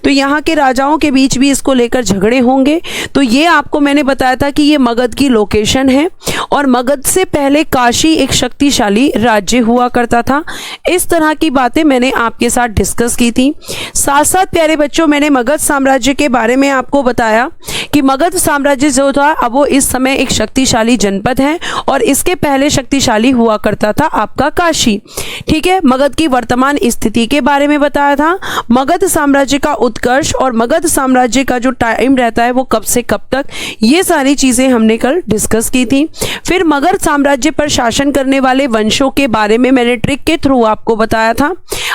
तो यहाँ के राजाओं के बीच भी इसको लेकर झगड़े होंगे। तो ये आपको मैंने बताया था कि ये मगध की लोकेशन है और मगध से पहले काशी एक शक्तिशाली राज्य हुआ करता था। इस तरह की बातें मैंने आपके साथ डिस्कस की थी। साथ साथ प्यारे बच्चों, मैंने मगध साम्राज्य के बारे में आपको बताया कि मगध साम्राज्य जो था अब वो इस समय एक शक्तिशाली जनपद है और इसके पहले शक्तिशाली हुआ करता था आपका काशी। ठीक है, मगध की वर्तमान स्थिति के बारे में बताया था, मगध साम्राज्य का उत्कर्ष और मगध साम्राज्य का जो टाइम रहता है वो कब से कब तक, ये सारी चीजें हमने कल डिस्कस की थी। फिर मगध साम्राज्य पर शासन करने वाले वंशों के बारे में मैंने ट्रिक के थ्रू आपको बताया था।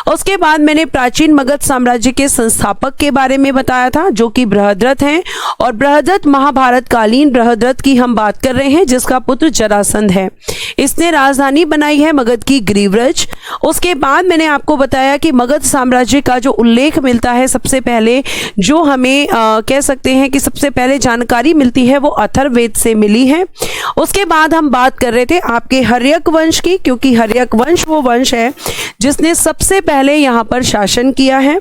उसके बाद मैंने प्राचीन मगध साम्राज्य के संस्थापक के बारे में बताया था जो कि बृहद्रथ हैं और बृहद्रथ महाभारत कालीन बृहद्रथ की हम बात कर रहे हैं जिसका पुत्र जरासंध है। इसने राजधानी बनाई है मगध की ग्रीव्रज। उसके बाद मैंने आपको बताया कि मगध साम्राज्य का जो उल्लेख मिलता है सबसे पहले, जो हमें कह सकते हैं कि सबसे पहले जानकारी मिलती है वो अथर्ववेद से मिली है। उसके बाद हम बात कर रहे थे आपके हर्यक वंश की, क्योंकि हर्यक वंश वो वंश है जिसने सबसे पहले यहाँ पर शासन किया है।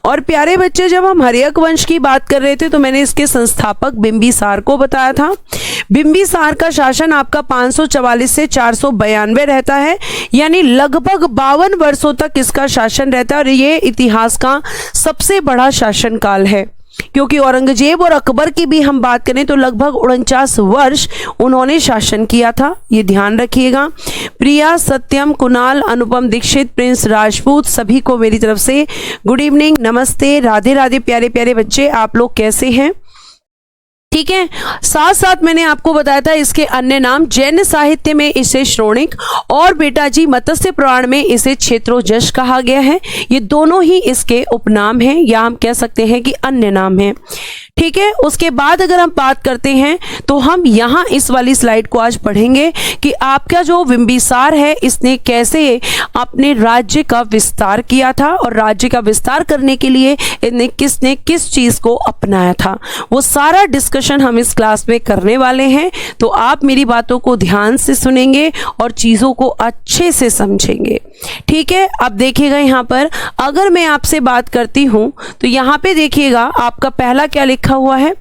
और प्यारे बच्चे, जब हम हर्यक वंश की बात कर रहे थे तो मैंने इसके संस्थापक बिंबिसार को बताया था। बिंबिसार का शासन आपका 544 से 492 रहता है, यानी लगभग 52 वर्षों तक इसका शासन रहता है और ये इतिहास का सबसे बड़ा शासनकाल है। क्योंकि औरंगजेब और अकबर की भी हम बात करें तो लगभग 49 वर्ष उन्होंने शासन किया था, ये ध्यान रखिएगा। प्रिया, सत्यम, कुणाल, अनुपम दीक्षित, प्रिंस राजपूत, सभी को मेरी तरफ से गुड इवनिंग, नमस्ते, राधे राधे। प्यारे प्यारे बच्चे, आप लोग कैसे हैं? ठीक है, साथ साथ मैंने आपको बताया था इसके अन्य नाम, जैन साहित्य में इसे श्रोणिक और बेटा जी मत्स्य पुराण में इसे क्षेत्रोजश कहा गया है। ये दोनों ही इसके उपनाम हैं या हम कह सकते हैं कि अन्य नाम हैं। ठीक है, उसके बाद अगर हम बात करते हैं तो हम यहाँ इस वाली स्लाइड को आज पढ़ेंगे कि आपका जो बिंबिसार है इसने कैसे अपने राज्य का विस्तार किया था और राज्य का विस्तार करने के लिए इन्हें किसने किस चीज को अपनाया था, वो सारा डिस्कशन हम इस क्लास में करने वाले हैं। तो आप मेरी बातों को ध्यान से सुनेंगे और चीजों को अच्छे से समझेंगे। ठीक है, अब देखिएगा यहाँ पर अगर मैं आपसे बात करती हूँ तो यहाँ पे देखिएगा आपका पहला क्या लिखा हुआ है,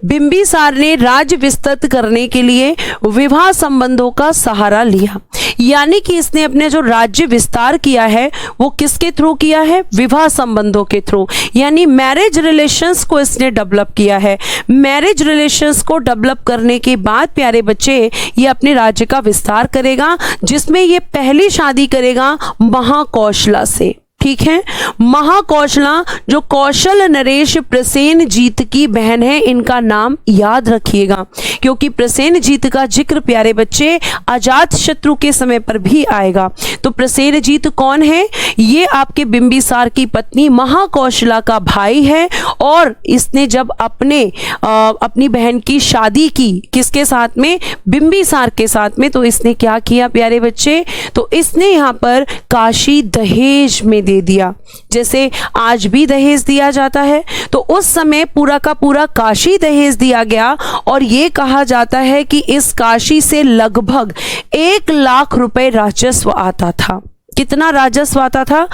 बिंबिसार ने राज्य विस्तृत करने के लिए विवाह संबंधों का सहारा लिया। यानी कि इसने अपने जो राज्य विस्तार किया है वो किसके थ्रू किया है? विवाह संबंधों के थ्रू, यानी मैरिज रिलेशंस को इसने डेवलप किया है। मैरिज रिलेशंस को डेवलप करने के बाद प्यारे बच्चे ये अपने राज्य का विस्तार करेगा, जिसमें ये पहली शादी करेगा महाकौशला से। ठीक है, महाकौशला जो कौशल नरेश प्रसेनजीत की बहन है, इनका नाम याद रखिएगा क्योंकि प्रसेनजीत का जिक्र प्यारे बच्चे अजात शत्रु के समय पर भी आएगा। तो प्रसेनजीत कौन है? ये आपके बिंबिसार की पत्नी महाकौशला का भाई है और इसने जब अपनी बहन की शादी की किसके साथ में? बिंबिसार के साथ में। तो इसने क्या किया प्यारे बच्चे? तो इसने यहाँ पर काशी दहेज में दे दिया, जैसे आज भी दहेज दिया जाता है। तो उस समय पूरा का पूरा काशी दहेज दिया गया और ये कहा जाता है कि इस काशी से लगभग 1 लाख रुपए राजस्व आता था। कितना राजस्व आता था?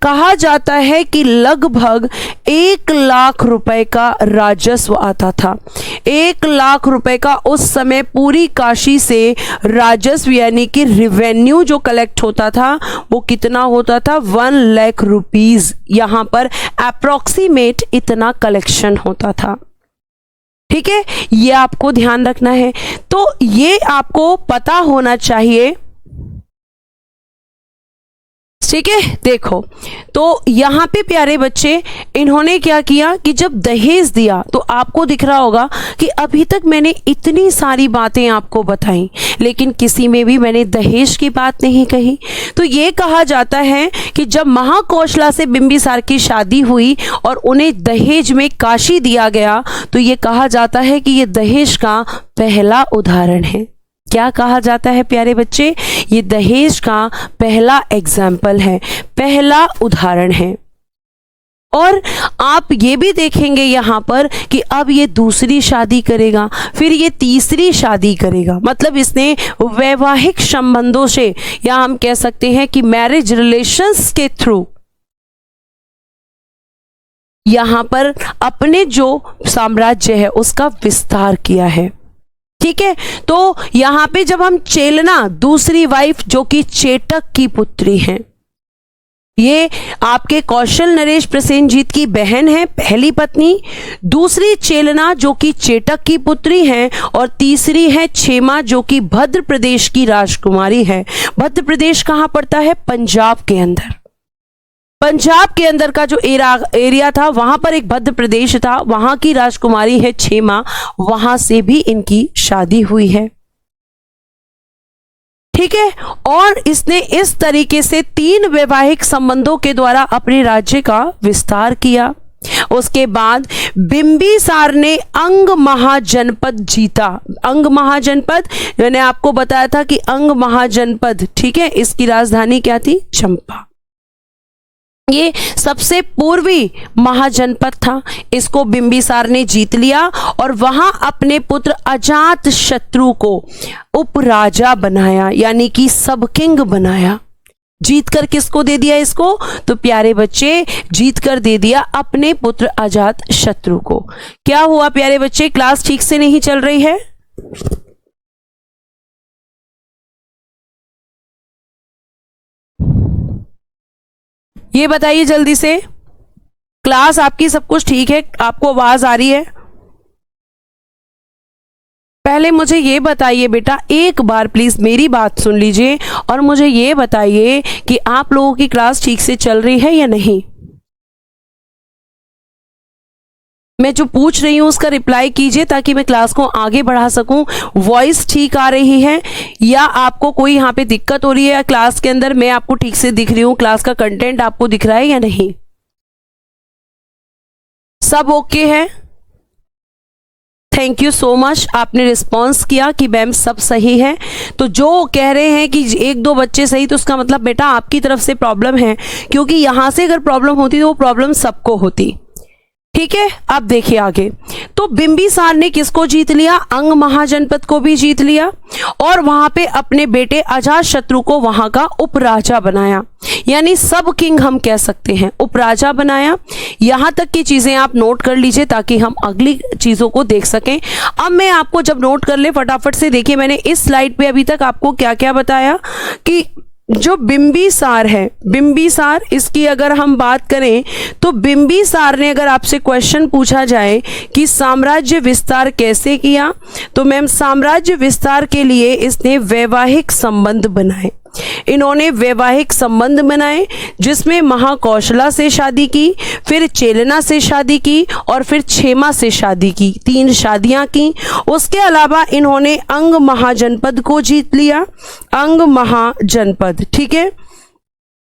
कहा जाता है कि लगभग 1 लाख रुपए का राजस्व आता था। 1 लाख रुपए का उस समय पूरी काशी से राजस्व यानी कि रिवेन्यू जो कलेक्ट होता था वो कितना होता था? 1 लाख रुपीज। यहाँ पर अप्रोक्सीमेट इतना कलेक्शन होता था। ठीक है, ये आपको ध्यान रखना है। तो ये आपको पता होना चाहिए। ठीक है, देखो तो यहाँ पे प्यारे बच्चे इन्होंने क्या किया कि जब दहेज दिया तो आपको दिख रहा होगा कि अभी तक मैंने इतनी सारी बातें आपको बताई लेकिन किसी में भी मैंने दहेज की बात नहीं कही। तो ये कहा जाता है कि जब महाकौशला से बिंबिसार की शादी हुई और उन्हें दहेज में काशी दिया गया तो ये कहा जाता है कि ये दहेज का पहला उदाहरण है। क्या कहा जाता है प्यारे बच्चे? ये दहेज का पहला एग्जाम्पल है, पहला उदाहरण है। और आप ये भी देखेंगे यहाँ पर कि अब ये दूसरी शादी करेगा, फिर ये तीसरी शादी करेगा। मतलब इसने वैवाहिक संबंधों से या हम कह सकते हैं कि मैरिज रिलेशंस के थ्रू यहां पर अपने जो साम्राज्य है उसका विस्तार किया है। ठीक है, तो यहां पे जब हम चेलना दूसरी वाइफ जो कि चेटक की पुत्री हैं, ये आपके कौशल नरेश प्रसेनजीत की बहन है, पहली पत्नी। दूसरी चेलना जो कि चेटक की पुत्री हैं, और तीसरी है क्षेमा जो कि भद्र प्रदेश की राजकुमारी है। भद्र प्रदेश कहां पड़ता है? पंजाब के अंदर। पंजाब के अंदर का जो एरिया था वहां पर एक भद्र प्रदेश था, वहां की राजकुमारी है क्षेमा, वहां से भी इनकी शादी हुई है। ठीक है, और इसने इस तरीके से 3 वैवाहिक संबंधों के द्वारा अपने राज्य का विस्तार किया। उसके बाद बिंबिसार ने अंग महाजनपद जीता। अंग महाजनपद मैंने आपको बताया था कि अंग महाजनपद, ठीक है, इसकी राजधानी क्या थी? चंपा। ये सबसे पूर्वी महाजनपद था, इसको बिंबिसार ने जीत लिया और वहां अपने पुत्र अजात शत्रु को उपराजा बनाया, यानी कि सब किंग बनाया। जीतकर किसको दे दिया इसको? तो प्यारे बच्चे, जीतकर दे दिया अपने पुत्र अजात शत्रु को। क्या हुआ प्यारे बच्चे, क्लास ठीक से नहीं चल रही है? ये बताइए जल्दी से, क्लास आपकी सब कुछ ठीक है? आपको आवाज आ रही है? पहले मुझे ये बताइए बेटा, एक बार प्लीज मेरी बात सुन लीजिए और मुझे ये बताइए कि आप लोगों की क्लास ठीक से चल रही है या नहीं। मैं जो पूछ रही हूं उसका रिप्लाई कीजिए ताकि मैं क्लास को आगे बढ़ा सकूं। वॉइस ठीक आ रही है या आपको कोई यहाँ पे दिक्कत हो रही है? या क्लास के अंदर मैं आपको ठीक से दिख रही हूं, क्लास का कंटेंट आपको दिख रहा है या नहीं? सब ओके है? थैंक यू सो मच, आपने रिस्पॉन्स किया कि मैम सब सही है। तो जो कह रहे हैं कि 1-2 बच्चे सही, तो उसका मतलब बेटा आपकी तरफ से प्रॉब्लम है, क्योंकि यहां से अगर प्रॉब्लम होती तो वो प्रॉब्लम सबको होती। ठीक है, अब देखिए आगे। तो बिंबिसार ने किसको जीत लिया? अंग महाजनपद को भी जीत लिया और वहां पे अपने बेटे अजात शत्रु को वहां का उपराजा बनाया, यानी सब किंग हम कह सकते हैं, उपराजा बनाया। यहां तक की चीजें आप नोट कर लीजिए ताकि हम अगली चीजों को देख सकें। अब मैं आपको जब नोट कर ले फटाफट से देखिए, मैंने इस स्लाइड पे अभी तक आपको क्या क्या बताया कि जो बिंबिसार है, बिंबिसार, इसकी अगर हम बात करें तो बिंबिसार ने, अगर आपसे क्वेश्चन पूछा जाए कि साम्राज्य विस्तार कैसे किया, तो मैम साम्राज्य विस्तार के लिए इसने वैवाहिक संबंध बनाए। इन्होंने वैवाहिक संबंध बनाए जिसमें महाकौशला से शादी की, फिर चेलना से शादी की और फिर क्षेमा से शादी की। 3 शादियां की। उसके अलावा इन्होंने अंग महाजनपद को जीत लिया। अंग महाजनपद, ठीक है,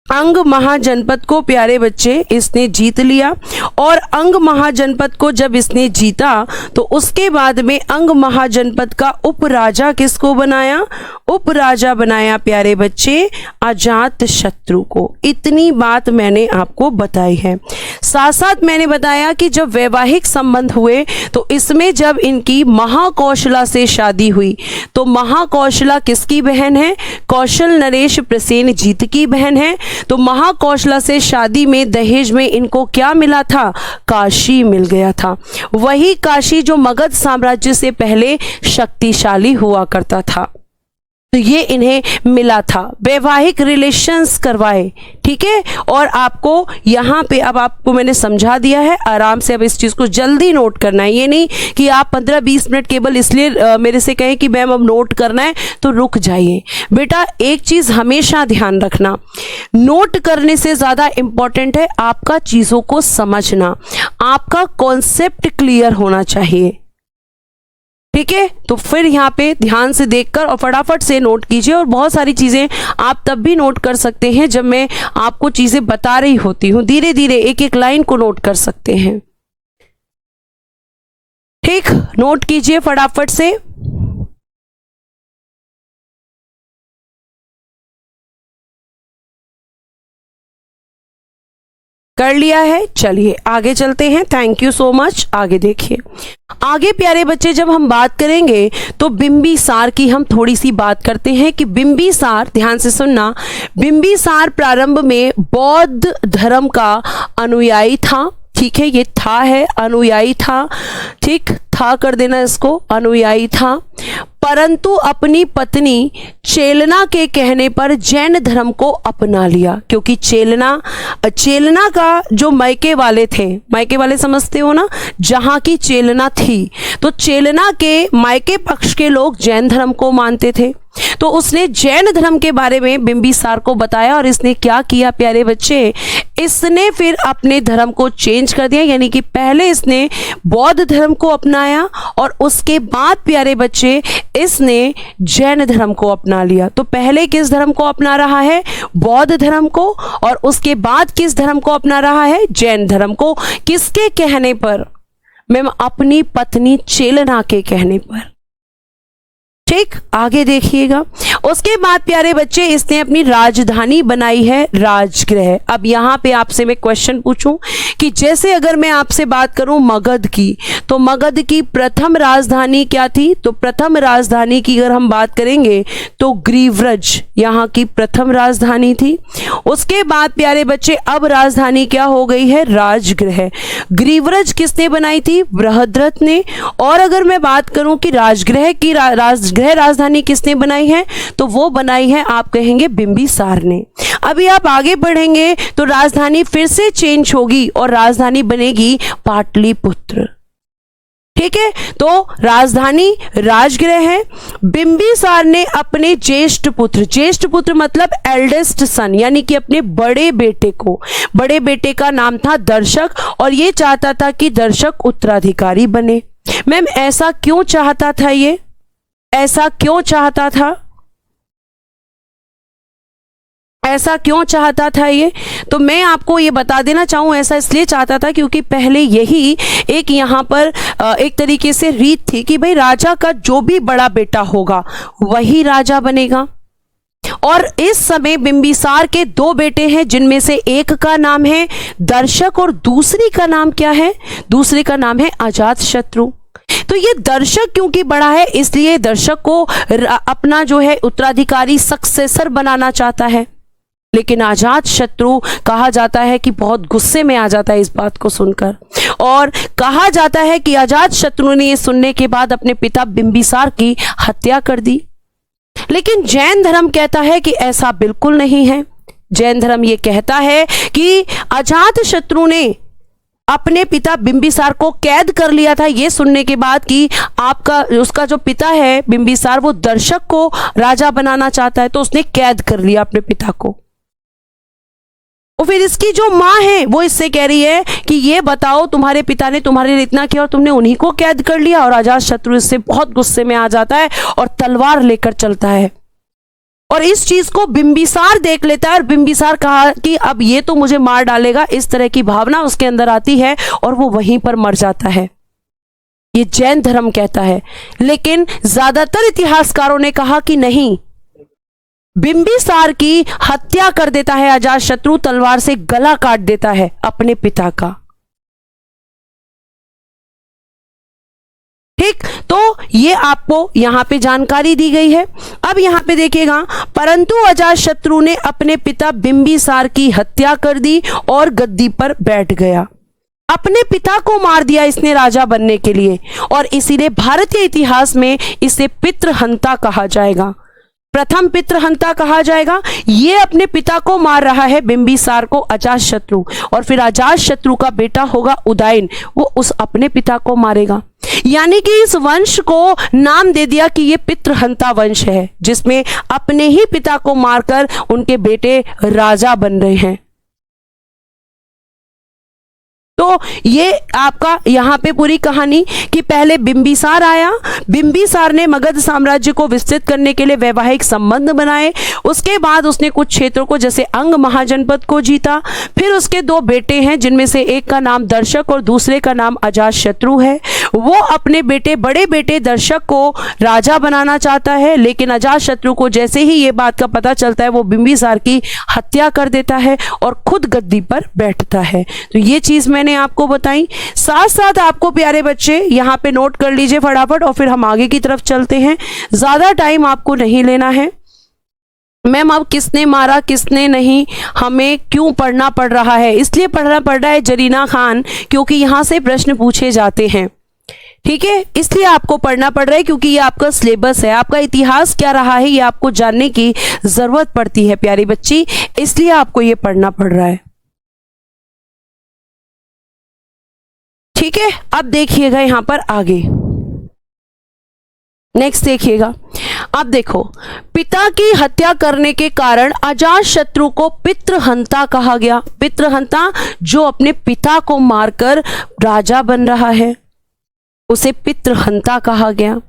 अंग महाजनपद को प्यारे बच्चे इसने जीत लिया। और अंग महाजनपद को जब इसने जीता तो उसके बाद में अंग महाजनपद का उपराजा किसको बनाया? उपराजा बनाया प्यारे बच्चे अजात शत्रु को। इतनी बात मैंने आपको बताई है। साथ साथ मैंने बताया कि जब वैवाहिक संबंध हुए तो इसमें जब इनकी महाकौशला से शादी हुई, तो महाकौशला किसकी बहन है? कौशल नरेश प्रसेनजीत की बहन है। तो महाकौशला से शादी में दहेज में इनको क्या मिला था? काशी मिल गया था। वही काशी जो मगध साम्राज्य से पहले शक्तिशाली हुआ करता था, तो ये इन्हें मिला था। वैवाहिक रिलेशंस करवाए, ठीक है। और आपको यहाँ पे अब आपको मैंने समझा दिया है, आराम से अब इस चीज को जल्दी नोट करना है। ये नहीं कि आप 15-20 मिनट केवल इसलिए मेरे से कहें कि मैम अब नोट करना है तो रुक जाइए। बेटा एक चीज हमेशा ध्यान रखना, नोट करने से ज्यादा इंपॉर्टेंट है आपका चीजों को समझना, आपका कॉन्सेप्ट क्लियर होना चाहिए, ठीक है। तो फिर यहाँ पे ध्यान से देखकर और फटाफट से नोट कीजिए। और बहुत सारी चीजें आप तब भी नोट कर सकते हैं जब मैं आपको चीजें बता रही होती हूँ, धीरे धीरे एक एक लाइन को नोट कर सकते हैं, ठीक। नोट कीजिए फटाफट से। कर लिया है, चलिए आगे चलते हैं। Thank you so much. आगे देखिए, आगे प्यारे बच्चे जब हम बात करेंगे तो बिंबिसार की हम थोड़ी सी बात करते हैं कि बिंबिसार, ध्यान से सुनना, बिंबिसार प्रारंभ में बौद्ध धर्म का अनुयायी था, ठीक है, ये था है, अनुयायी था, ठीक, था कर देना इसको, अनुयायी था, परंतु अपनी पत्नी चेलना के कहने पर जैन धर्म को अपना लिया। क्योंकि चेलना का जो मायके वाले थे, मायके वाले समझते हो ना, जहां की चेलना थी, तो चेलना के मायके पक्ष के लोग जैन धर्म को मानते थे। तो उसने जैन धर्म के बारे में बिंबिसार को बताया और इसने क्या किया प्यारे बच्चे, इसने फिर अपने धर्म को चेंज कर दिया। यानी कि पहले इसने बौद्ध धर्म को अपनाया और उसके बाद प्यारे बच्चे इसने जैन धर्म को अपना लिया। तो पहले किस धर्म को अपना रहा है, बौद्ध धर्म को, और उसके बाद किस धर्म को अपना रहा है, जैन धर्म को। किसके कहने पर मैम, अपनी पत्नी चेलना के कहने पर। ठीक, आगे देखिएगा। उसके बाद प्यारे बच्चे इसने अपनी राजधानी बनाई है राजगृह। अब यहाँ पे आपसे मैं क्वेश्चन पूछूं कि जैसे अगर मैं आपसे बात करूं मगध की, तो मगध की प्रथम राजधानी क्या थी, तो प्रथम राजधानी की अगर हम बात करेंगे तो ग्रीव्रज यहाँ की प्रथम राजधानी थी। उसके बाद प्यारे बच्चे अब राजधानी क्या हो गई है, राजगृह। ग्रीव्रज किसने बनाई थी, बृहद्रथ ने। और अगर मैं बात करूं कि राजगृह की राजधानी किसने बनाई है, तो वो बनाई है आप कहेंगे बिंबिसार ने। अभी आप आगे बढ़ेंगे तो राजधानी फिर से चेंज होगी और राजधानी बनेगी पाटलिपुत्र। ठीक है, तो राजधानी राजगृह है। बिंबिसार ने अपने ज्येष्ठ पुत्र मतलब एल्डेस्ट सन, यानी कि अपने बड़े बेटे का नाम था दर्शक, और ये चाहता था कि दर्शक उत्तराधिकारी बने। मैम ऐसा क्यों चाहता था, ये ऐसा क्यों चाहता था ये, तो मैं आपको ये बता देना चाहूँ, ऐसा इसलिए चाहता था क्योंकि पहले यही एक यहाँ पर एक तरीके से रीत थी कि भाई राजा का जो भी बड़ा बेटा होगा वही राजा बनेगा। और इस समय बिंबिसार के दो बेटे हैं, जिनमें से एक का नाम है दर्शक और दूसरी का नाम क्या है, दूसरे का नाम है अजातशत्रु। तो ये दर्शक क्योंकि बड़ा है, इसलिए दर्शक को अपना जो है उत्तराधिकारी सक्सेसर बनाना चाहता है। लेकिन अजातशत्रु कहा जाता है कि बहुत गुस्से में आ जाता है इस बात को सुनकर, और कहा जाता है कि अजातशत्रु ने ये सुनने के बाद अपने पिता बिंबिसार की हत्या कर दी। लेकिन जैन धर्म कहता है कि ऐसा बिल्कुल नहीं है। जैन धर्म ये कहता है कि अजातशत्रु ने अपने पिता बिंबिसार को कैद कर लिया था, ये सुनने के बाद कि उसका जो पिता है बिंबिसार वो दर्शक को राजा बनाना चाहता है, तो उसने कैद कर लिया अपने पिता को। और फिर इसकी जो माँ है वो इससे कह रही है कि ये बताओ तुम्हारे पिता ने तुम्हारे लिए इतना किया और तुमने उन्हीं को कैद कर लिया। और अजातशत्रु इससे बहुत गुस्से में आ जाता है और तलवार लेकर चलता है, और इस चीज को बिंबिसार देख लेता है, और बिंबिसार कहा कि अब ये तो मुझे मार डालेगा, इस तरह की भावना उसके अंदर आती है और वो वहीं पर मर जाता है। ये जैन धर्म कहता है। लेकिन ज्यादातर इतिहासकारों ने कहा कि नहीं, बिंबिसार की हत्या कर देता है अजातशत्रु, तलवार से गला काट देता है अपने पिता का। ठीक, तो ये आपको यहां पे जानकारी दी गई है। अब यहां पे देखिएगा, परंतु अजातशत्रु ने अपने पिता बिंबिसार की हत्या कर दी और गद्दी पर बैठ गया। अपने पिता को मार दिया इसने राजा बनने के लिए, और इसीलिए भारतीय इतिहास में इसे पितृहंता कहा जाएगा, प्रथम पितृहंता कहा जाएगा। ये अपने पिता को मार रहा है बिंबिसार को अजातशत्रु, और फिर अजातशत्रु का बेटा होगा उदयन, वो उस अपने पिता को मारेगा। यानी कि इस वंश को नाम दे दिया कि ये पितृहंता वंश है, जिसमें अपने ही पिता को मारकर उनके बेटे राजा बन रहे हैं। तो ये आपका यहाँ पे पूरी कहानी कि पहले बिंबिसार आया, बिंबिसार ने मगध साम्राज्य को विस्तृत करने के लिए वैवाहिक संबंध बनाए। उसके बाद उसने कुछ क्षेत्रों को जैसे अंग महाजनपद को जीता। फिर उसके दो बेटे हैं, जिनमें से एक का नाम दर्शक और दूसरे का नाम अजातशत्रु है। वो अपने बड़े बेटे दर्शक को राजा बनाना चाहता है, लेकिन अजातशत्रु को जैसे ही ये बात का पता चलता है वो बिंबिसार की हत्या कर देता है और खुद गद्दी पर बैठता है। तो ये चीज मैंने आपको बताई। साथ साथ आपको प्यारे बच्चे यहाँ पे नोट कर लीजिए फटाफट, और फिर हम आगे की तरफ चलते हैं। ज्यादा टाइम आपको नहीं लेना है। मैम अब किसने मारा किसने नहीं, हमें क्यों पढ़ना पड़ रहा है? इसलिए पढ़ना पड़ रहा है जरीना खान, क्योंकि यहाँ से प्रश्न पूछे जाते हैं। ठीक है, इसलिए आपको पढ़ना पड़ रहा है क्योंकि ये आपका सिलेबस है। आपका इतिहास क्या रहा है ये आपको जानने की जरूरत पड़ती है प्यारी बच्ची, इसलिए आपको ये पढ़ना पड़ रहा है। ठीक है, अब देखिएगा यहां पर आगे, नेक्स्ट देखिएगा। अब देखो, पिता की हत्या करने के कारण अजातशत्रु को पितृहंता कहा गया। पितृहंता जो अपने पिता को मारकर राजा बन रहा है उसे पितृहंता कहा गया।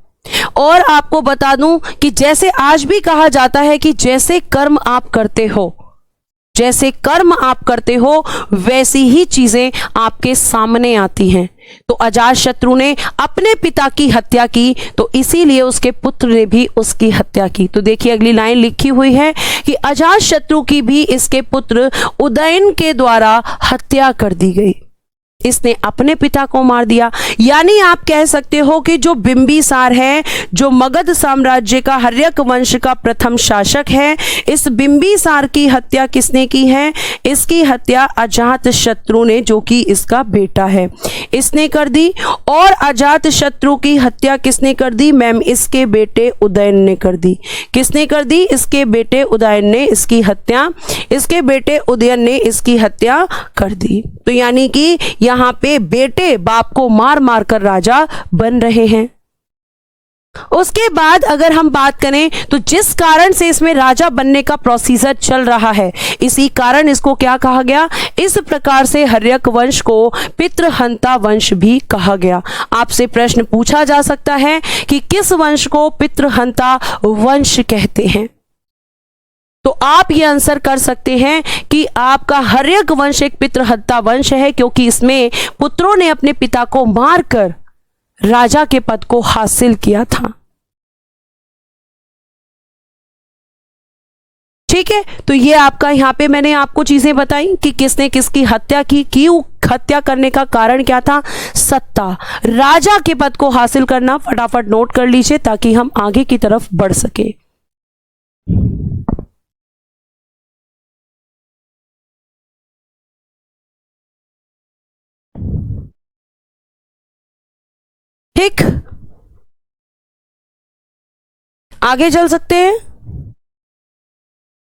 और आपको बता दूं कि जैसे आज भी कहा जाता है कि जैसे कर्म आप करते हो, जैसे कर्म आप करते हो वैसी ही चीजें आपके सामने आती हैं। तो अजातशत्रु ने अपने पिता की हत्या की तो इसीलिए उसके पुत्र ने भी उसकी हत्या की। तो देखिए अगली लाइन लिखी हुई है कि अजातशत्रु की भी इसके पुत्र उदयन के द्वारा हत्या कर दी गई। इसने अपने पिता को मार दिया। यानी आप कह सकते हो कि जो बिंबिसार है, जो मगध साम्राज्य का हर्यक वंश का प्रथम शासक है, इस बिंबिसार की हत्या किसने की है? इसकी हत्या अजातशत्रु ने, जो कि इसका बेटा है, इसने कर दी। और अजातशत्रु की हत्या किसने कर दी? मैम इसके बेटे उदयन ने कर दी। किसने कर दी? इसके बेटे उदयन ने इसकी हत्या, इसके बेटे उदयन ने इसकी हत्या कर दी। तो यानी कि यहां पे बेटे बाप को मार मार कर राजा बन रहे हैं। उसके बाद अगर हम बात करें तो जिस कारण से इसमें राजा बनने का प्रोसीजर चल रहा है, इसी कारण इसको क्या कहा गया? इस प्रकार से हर्यक वंश को पितृहंता वंश भी कहा गया। आपसे प्रश्न पूछा जा सकता है कि किस वंश को पितृहंता वंश कहते हैं? तो आप ये आंसर कर सकते हैं कि आपका हर्यक वंश एक पितृहंता वंश है, क्योंकि इसमें पुत्रों ने अपने पिता को मारकर राजा के पद को हासिल किया था। ठीक है, तो ये आपका यहां पे मैंने आपको चीजें बताई कि किसने किसकी हत्या की, क्यों हत्या करने का कारण क्या था? सत्ता, राजा के पद को हासिल करना। फटाफट नोट कर लीजिए ताकि हम आगे की तरफ बढ़ सके। ठीक, आगे चल सकते हैं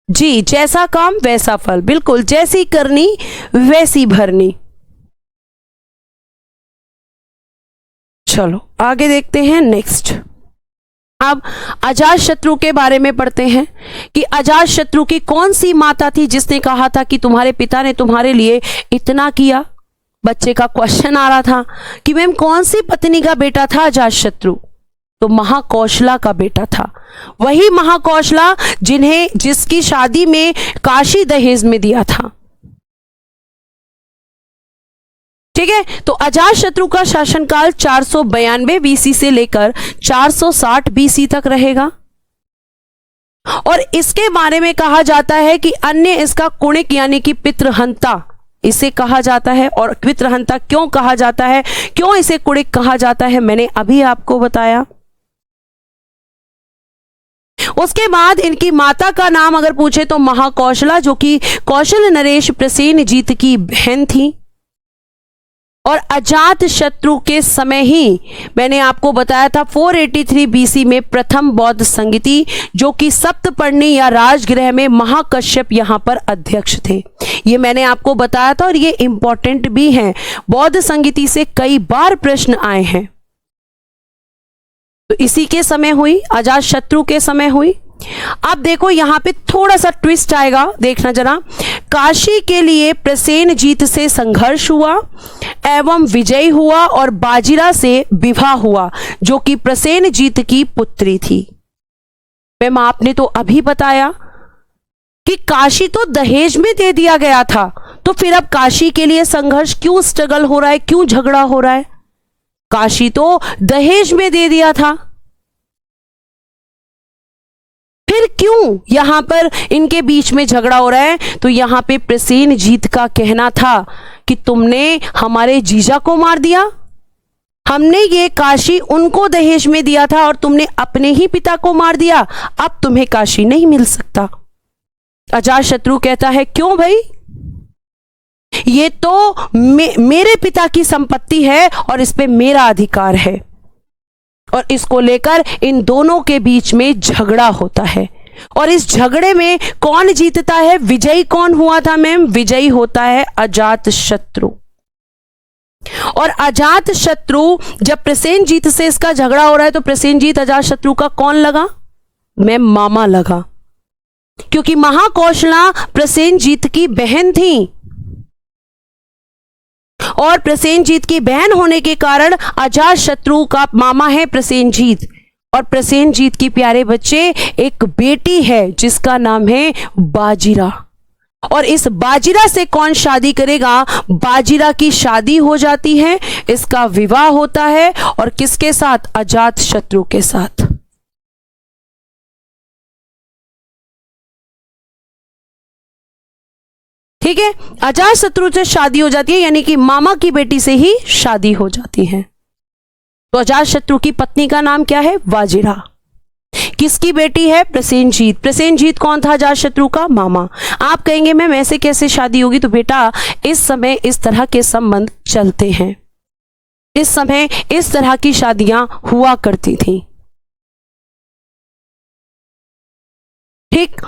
जी। जैसा काम वैसा फल, बिल्कुल, जैसी करनी वैसी भरनी। चलो आगे देखते हैं नेक्स्ट। अब अजातशत्रु के बारे में पढ़ते हैं कि अजातशत्रु की कौन सी माता थी जिसने कहा था कि तुम्हारे पिता ने तुम्हारे लिए इतना किया? बच्चे का क्वेश्चन आ रहा था कि मैम कौन सी पत्नी का बेटा था अजातशत्रु? तो महाकौशला का बेटा था। वही महाकौशला जिसकी शादी में काशी दहेज में दिया था। ठीक है, तो अजातशत्रु का शासनकाल 492 बीसी से लेकर 460 बीसी तक रहेगा। और इसके बारे में कहा जाता है कि अन्य इसका कुणिक यानी कि पितृहंता इसे कहा जाता है। और पितृहंता क्यों कहा जाता है, क्यों इसे कुणिक कहा जाता है, मैंने अभी आपको बताया। उसके बाद इनकी माता का नाम अगर पूछे तो महाकौशला, जो कि कौशल नरेश प्रसेनजीत की बहन थी। और अजातशत्रु के समय ही मैंने आपको बताया था 483 बीसी में प्रथम बौद्ध संगीति, जो कि सप्तपर्णी या राजगृह में महाकश्यप यहां पर अध्यक्ष थे। ये मैंने आपको बताया था और ये इंपॉर्टेंट भी है। बौद्ध संगीति से कई बार प्रश्न आए हैं। तो इसी के समय हुई, अजातशत्रु के समय हुई। अब देखो यहां पे थोड़ा सा ट्विस्ट आएगा, देखना जरा। काशी के लिए प्रसेनजीत से संघर्ष हुआ एवं विजय हुआ और बाजीरा से विवाह हुआ, जो कि प्रसेनजीत की पुत्री थी। मैम आपने तो अभी बताया कि काशी तो दहेज में दे दिया गया था, तो फिर अब काशी के लिए संघर्ष क्यों, स्ट्रगल हो रहा है, क्यों झगड़ा हो रहा है? काशी तो दहेज में दे दिया था, फिर क्यों यहां पर इनके बीच में झगड़ा हो रहा है? तो यहां पे प्रसेनजीत का कहना था कि तुमने हमारे जीजा को मार दिया, हमने ये काशी उनको दहेज में दिया था और तुमने अपने ही पिता को मार दिया, अब तुम्हें काशी नहीं मिल सकता। अजातशत्रु कहता है क्यों भाई, ये तो मेरे पिता की संपत्ति है और इस पे मेरा अधिकार है। और इसको लेकर इन दोनों के बीच में झगड़ा होता है और इस झगड़े में कौन जीतता है, विजयी कौन हुआ था मैम, विजयी होता है अजातशत्रु। और अजातशत्रु जब प्रसेनजीत से इसका झगड़ा हो रहा है तो प्रसेनजीत अजातशत्रु का कौन लगा मैम, मामा लगा, क्योंकि महाकौशला प्रसेनजीत की बहन थी और प्रसेनजीत की बहन होने के कारण अजातशत्रु का मामा है प्रसेनजीत। और प्रसेनजीत की प्यारे बच्चे एक बेटी है जिसका नाम है बाजीरा। और इस बाजीरा से कौन शादी करेगा, बाजीरा की शादी हो जाती है, इसका विवाह होता है और किसके साथ, अजातशत्रु के साथ। ठीक है, अजातशत्रु से शादी हो जाती है, यानी कि मामा की बेटी से ही शादी हो जाती है। तो अजातशत्रु की पत्नी का नाम क्या है, बाजीरा। किसकी बेटी है, प्रसेनजीत। प्रसेनजीत कौन था, अजातशत्रु का मामा। आप कहेंगे मैम ऐसे कैसे शादी होगी, तो बेटा इस समय इस तरह के संबंध चलते हैं, इस समय इस तरह की शादियां हुआ करती थी। ठीक,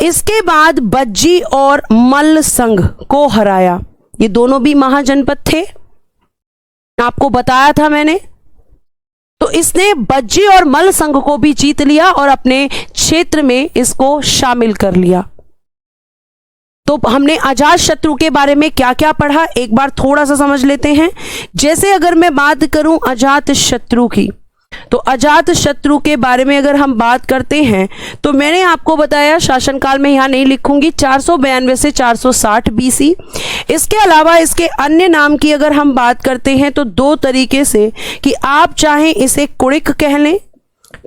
इसके बाद बज्जी और मल्ल संघ को हराया। ये दोनों भी महाजनपद थे, आपको बताया था मैंने। तो इसने बज्जी और मल्ल संघ को भी जीत लिया और अपने क्षेत्र में इसको शामिल कर लिया। तो हमने अजातशत्रु के बारे में क्या क्या पढ़ा, एक बार थोड़ा सा समझ लेते हैं। जैसे अगर मैं बात करूं अजातशत्रु की, तो अजातशत्रु के बारे में अगर हम बात करते हैं तो मैंने आपको बताया शासनकाल में, यहां नहीं लिखूंगी, 492 से 460 बीसी। इसके अलावा इसके अन्य नाम की अगर हम बात करते हैं तो दो तरीके से, कि आप चाहें इसे कुणिक कह लें,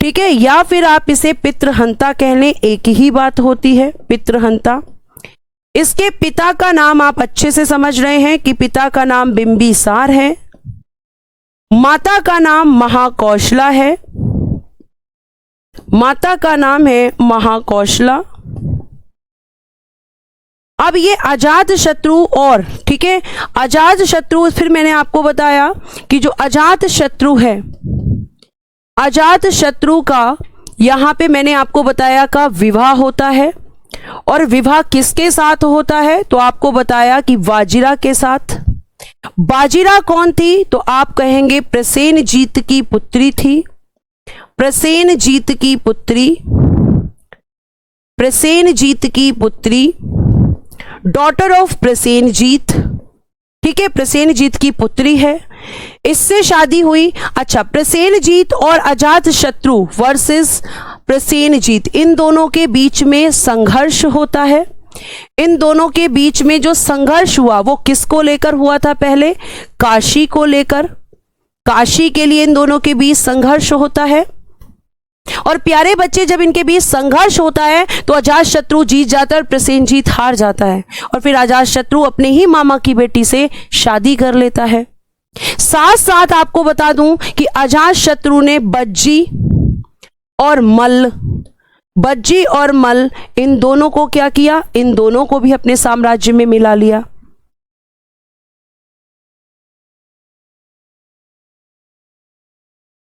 ठीक है, या फिर आप इसे पितृहंता कह लें, एक ही बात होती है, पितृहंता। इसके पिता का नाम आप अच्छे से समझ रहे हैं कि पिता का नाम बिंबिसार है, माता का नाम महाकौशला है, माता का नाम है महाकौशला। अब ये अजातशत्रु और, ठीक है, अजातशत्रु, फिर मैंने आपको बताया कि जो अजातशत्रु है, अजातशत्रु का यहां पे मैंने आपको बताया का विवाह होता है। और विवाह किसके साथ होता है, तो आपको बताया कि बाजीरा के साथ। बाजीरा कौन थी, तो आप कहेंगे प्रसेनजीत की पुत्री थी, प्रसेनजीत की पुत्री, प्रसेनजीत की पुत्री, डॉटर ऑफ प्रसेनजीत, ठीक है, प्रसेनजीत की पुत्री है, इससे शादी हुई। अच्छा, प्रसेनजीत और अजातशत्रु वर्सेस प्रसेनजीत, इन दोनों के बीच में संघर्ष होता है। इन दोनों के बीच में जो संघर्ष हुआ वो किसको लेकर हुआ था, पहले काशी को लेकर, काशी के लिए इन दोनों के बीच संघर्ष होता है। और प्यारे बच्चे, जब इनके बीच संघर्ष होता है तो अजातशत्रु जीत जाता है और प्रसेनजीत हार जाता है, और फिर अजातशत्रु अपने ही मामा की बेटी से शादी कर लेता है। साथ साथ आपको बता दूं कि अजातशत्रु ने बज्जी और मल्ल, बज्जी और मल्ल, इन दोनों को क्या किया, इन दोनों को भी अपने साम्राज्य में मिला लिया।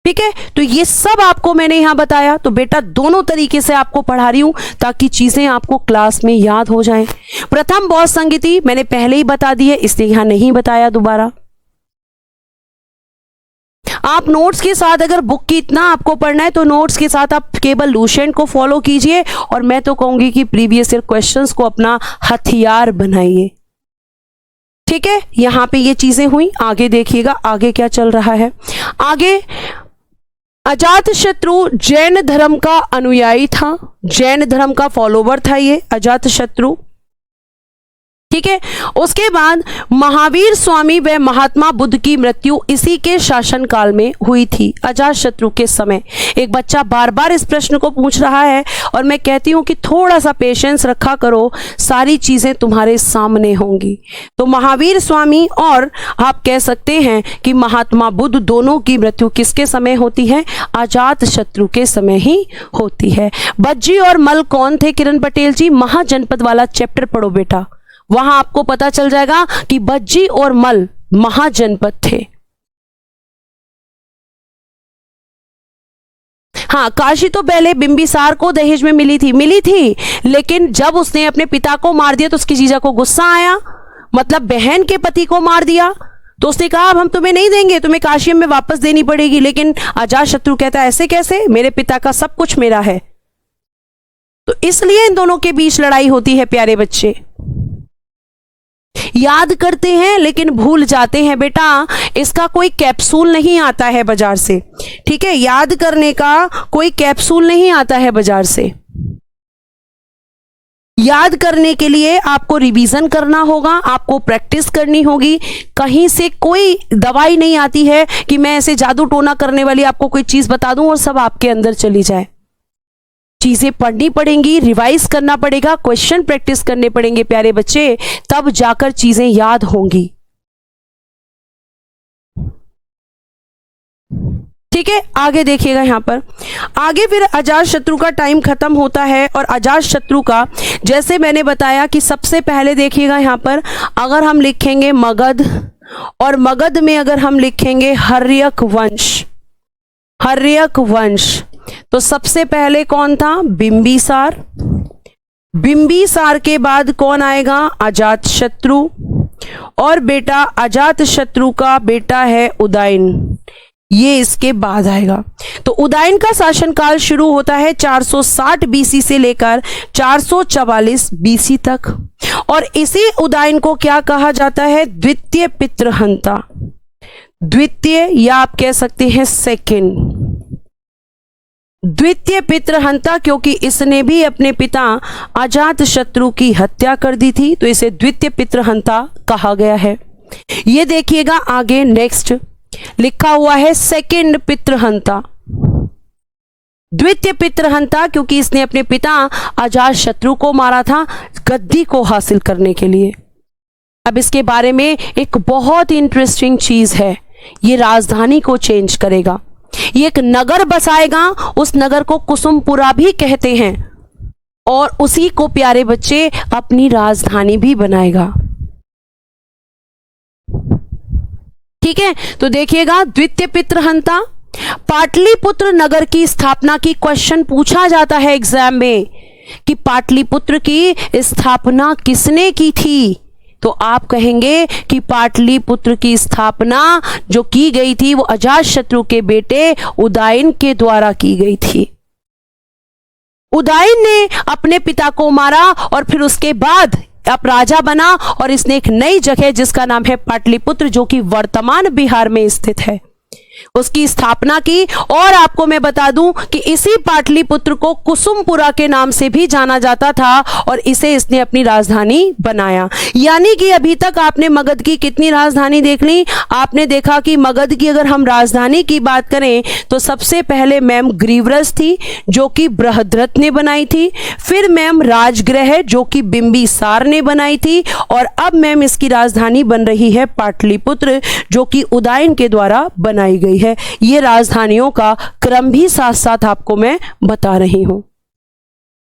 ठीक है, तो ये सब आपको मैंने यहां बताया। तो बेटा दोनों तरीके से आपको पढ़ा रही हूं ताकि चीजें आपको क्लास में याद हो जाएं। प्रथम बौद्ध संगीति मैंने पहले ही बता दी है, इसलिए यहां नहीं बताया दोबारा। आप नोट्स के साथ, अगर बुक की इतना आपको पढ़ना है तो नोट्स के साथ आप केवल लुसेंट को फॉलो कीजिए, और मैं तो कहूंगी कि प्रीवियस ईयर क्वेश्चंस को अपना हथियार बनाइए। ठीक है, यहां पे ये चीजें हुई। आगे देखिएगा आगे क्या चल रहा है। आगे अजातशत्रु जैन धर्म का अनुयायी था, जैन धर्म का फॉलोवर था ये अजातशत्रु। ठीक है। उसके बाद महावीर स्वामी व महात्मा बुद्ध की मृत्यु इसी के शासनकाल में हुई थी, अजातशत्रु के समय। एक बच्चा बार बार इस प्रश्न को पूछ रहा है और मैं कहती हूं कि थोड़ा सा पेशेंस रखा करो, सारी चीजें तुम्हारे सामने होंगी। तो महावीर स्वामी और आप कह सकते हैं कि महात्मा बुद्ध दोनों की मृत्यु किसके समय होती है? अजातशत्रु के समय ही होती है। बज्जी और मल कौन थे किरण पटेल जी? महाजनपद वाला चैप्टर पढ़ो बेटा, वहां आपको पता चल जाएगा कि बज्जी और मल महाजनपद थे। हाँ, काशी तो पहले बिंबिसार को दहेज में मिली थी, लेकिन जब उसने अपने पिता को मार दिया तो उसकी जीजा को गुस्सा आया, मतलब बहन के पति को मार दिया, तो उसने कहा अब हम तुम्हें नहीं देंगे, तुम्हें काशी में वापस देनी पड़ेगी। लेकिन अजातशत्रु कहता है ऐसे कैसे, मेरे पिता का सब कुछ मेरा है। तो इसलिए इन दोनों के बीच लड़ाई होती है प्यारे बच्चे। याद करते हैं लेकिन भूल जाते हैं बेटा, इसका कोई कैप्सूल नहीं आता है बाजार से, ठीक है। याद करने का कोई कैप्सूल नहीं आता है बाजार से। याद करने के लिए आपको रिवीजन करना होगा, आपको प्रैक्टिस करनी होगी। कहीं से कोई दवाई नहीं आती है कि मैं ऐसे जादू टोना करने वाली आपको कोई चीज बता दूं और सब आपके अंदर चली जाए। चीजें पढ़नी पड़ेंगी, रिवाइज करना पड़ेगा, क्वेश्चन प्रैक्टिस करने पड़ेंगे प्यारे बच्चे, तब जाकर चीजें याद होंगी। ठीक है, आगे देखिएगा यहां पर। आगे फिर अजातशत्रु का टाइम खत्म होता है और अजातशत्रु का, जैसे मैंने बताया कि सबसे पहले देखिएगा यहां पर, अगर हम लिखेंगे मगध और मगध में अगर हम लिखेंगे हर्यक वंश, तो सबसे पहले कौन था? बिंबिसार। बिंबिसार के बाद कौन आएगा? अजातशत्रु। और बेटा अजातशत्रु का बेटा है उदयन, ये इसके बाद आएगा। तो उदयन का शासनकाल शुरू होता है 460 बीसी से लेकर 444 बीसी तक, और इसी उदयन को क्या कहा जाता है? द्वितीय पितृहंता। द्वितीय या आप कह सकते हैं सेकंड, द्वितीय पितृहंता, क्योंकि इसने भी अपने पिता अजातशत्रु की हत्या कर दी थी, तो इसे द्वितीय पितृहंता कहा गया है। ये देखिएगा आगे नेक्स्ट लिखा हुआ है सेकंड पितृहंता। द्वितीय पितृहंता क्योंकि इसने अपने पिता अजातशत्रु को मारा था गद्दी को हासिल करने के लिए। अब इसके बारे में एक बहुत इंटरेस्टिंग चीज है, ये राजधानी को चेंज करेगा, ये एक नगर बसाएगा, उस नगर को कुसुमपुरा भी कहते हैं, और उसी को प्यारे बच्चे अपनी राजधानी भी बनाएगा। ठीक है, तो देखिएगा द्वितीय पितृहंता। पाटलिपुत्र नगर की स्थापना की क्वेश्चन पूछा जाता है एग्जाम में कि पाटलिपुत्र की स्थापना किसने की थी, तो आप कहेंगे कि पाटलिपुत्र की स्थापना जो की गई थी वो अजातशत्रु के बेटे उदयन के द्वारा की गई थी। उदयन ने अपने पिता को मारा और फिर उसके बाद अब राजा बना, और इसने एक नई जगह जिसका नाम है पाटलिपुत्र, जो कि वर्तमान बिहार में स्थित है, उसकी स्थापना की। और आपको मैं बता दूं कि इसी पाटलिपुत्र को कुसुमपुरा के नाम से भी जाना जाता था, और इसे इसने अपनी राजधानी बनाया। यानी कि अभी तक आपने मगध की कितनी राजधानी देख ली? आपने देखा कि मगध की अगर हम राजधानी की बात करें तो सबसे पहले मैम ग्रीवरस थी जो कि बृहद्रथ ने बनाई थी, फिर मैम राजगृह जो कि बिंबिसार ने बनाई थी, और अब मैम इसकी राजधानी बन रही है पाटलिपुत्र जो कि उदयन के द्वारा बनाई गई है। ये राजधानियों का क्रम भी साथ साथ आपको मैं बता रही हूं।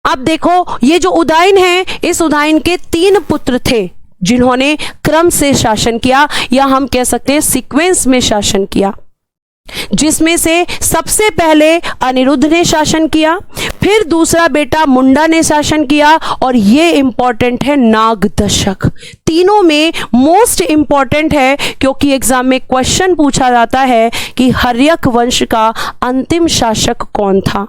अब देखो ये जो उदयन है, इस उदयन के 3 पुत्र थे जिन्होंने क्रम से शासन किया, या हम कह सकते हैं सीक्वेंस में शासन किया, जिसमें से सबसे पहले अनिरुद्ध ने शासन किया, फिर दूसरा बेटा मुंडा ने शासन किया, और ये इंपॉर्टेंट है नागदशक। तीनों में मोस्ट इंपॉर्टेंट है क्योंकि एग्जाम में क्वेश्चन पूछा जाता है कि हर्यक वंश का अंतिम शासक कौन था।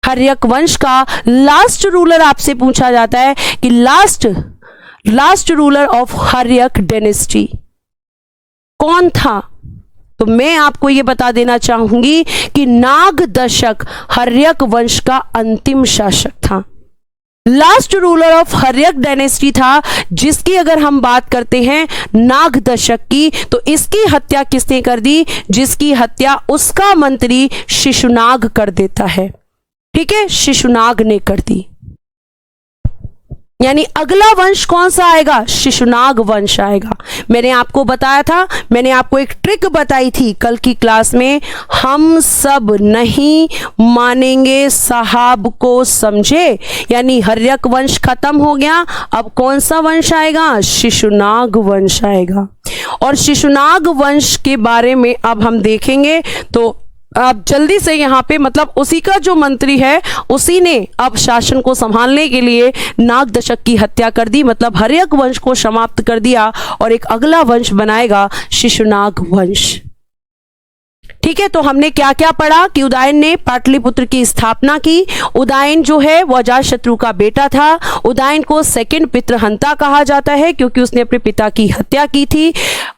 हर्यक वंश का लास्ट रूलर आपसे पूछा जाता है कि last ruler of Haryanka dynasty कौन था, तो मैं आपको यह बता देना चाहूंगी कि नागदशक हर्यक वंश का अंतिम शासक था। Last ruler of Haryanka dynasty था, जिसकी अगर हम बात करते हैं नाग दशक की, तो इसकी हत्या किसने कर दी? जिसकी हत्या उसका मंत्री शिशुनाग कर देता है। ठीक है, शिशुनाग ने कर दी। यानी अगला वंश कौन सा आएगा? शिशुनाग वंश आएगा। मैंने आपको बताया था, मैंने आपको एक ट्रिक बताई थी कल की क्लास में, हम सब नहीं मानेंगे साहब को, समझे? यानी हर्यक वंश खत्म हो गया, अब कौन सा वंश आएगा? शिशुनाग वंश आएगा। और शिशुनाग वंश के बारे में अब हम देखेंगे, तो अब जल्दी से यहाँ पे मतलब उसी का जो मंत्री है उसी ने अब शासन को संभालने के लिए नाग दशक की हत्या कर दी, मतलब हर्यक वंश को समाप्त कर दिया और एक अगला वंश बनाएगा शिशुनाग वंश। ठीक है, तो हमने क्या क्या पढ़ा कि उदयन ने पाटलिपुत्र की स्थापना की। उदयन जो है वो अजातशत्रु का बेटा था। उदयन को सेकंड पितृहंता कहा जाता है क्योंकि उसने अपने पिता की हत्या की थी।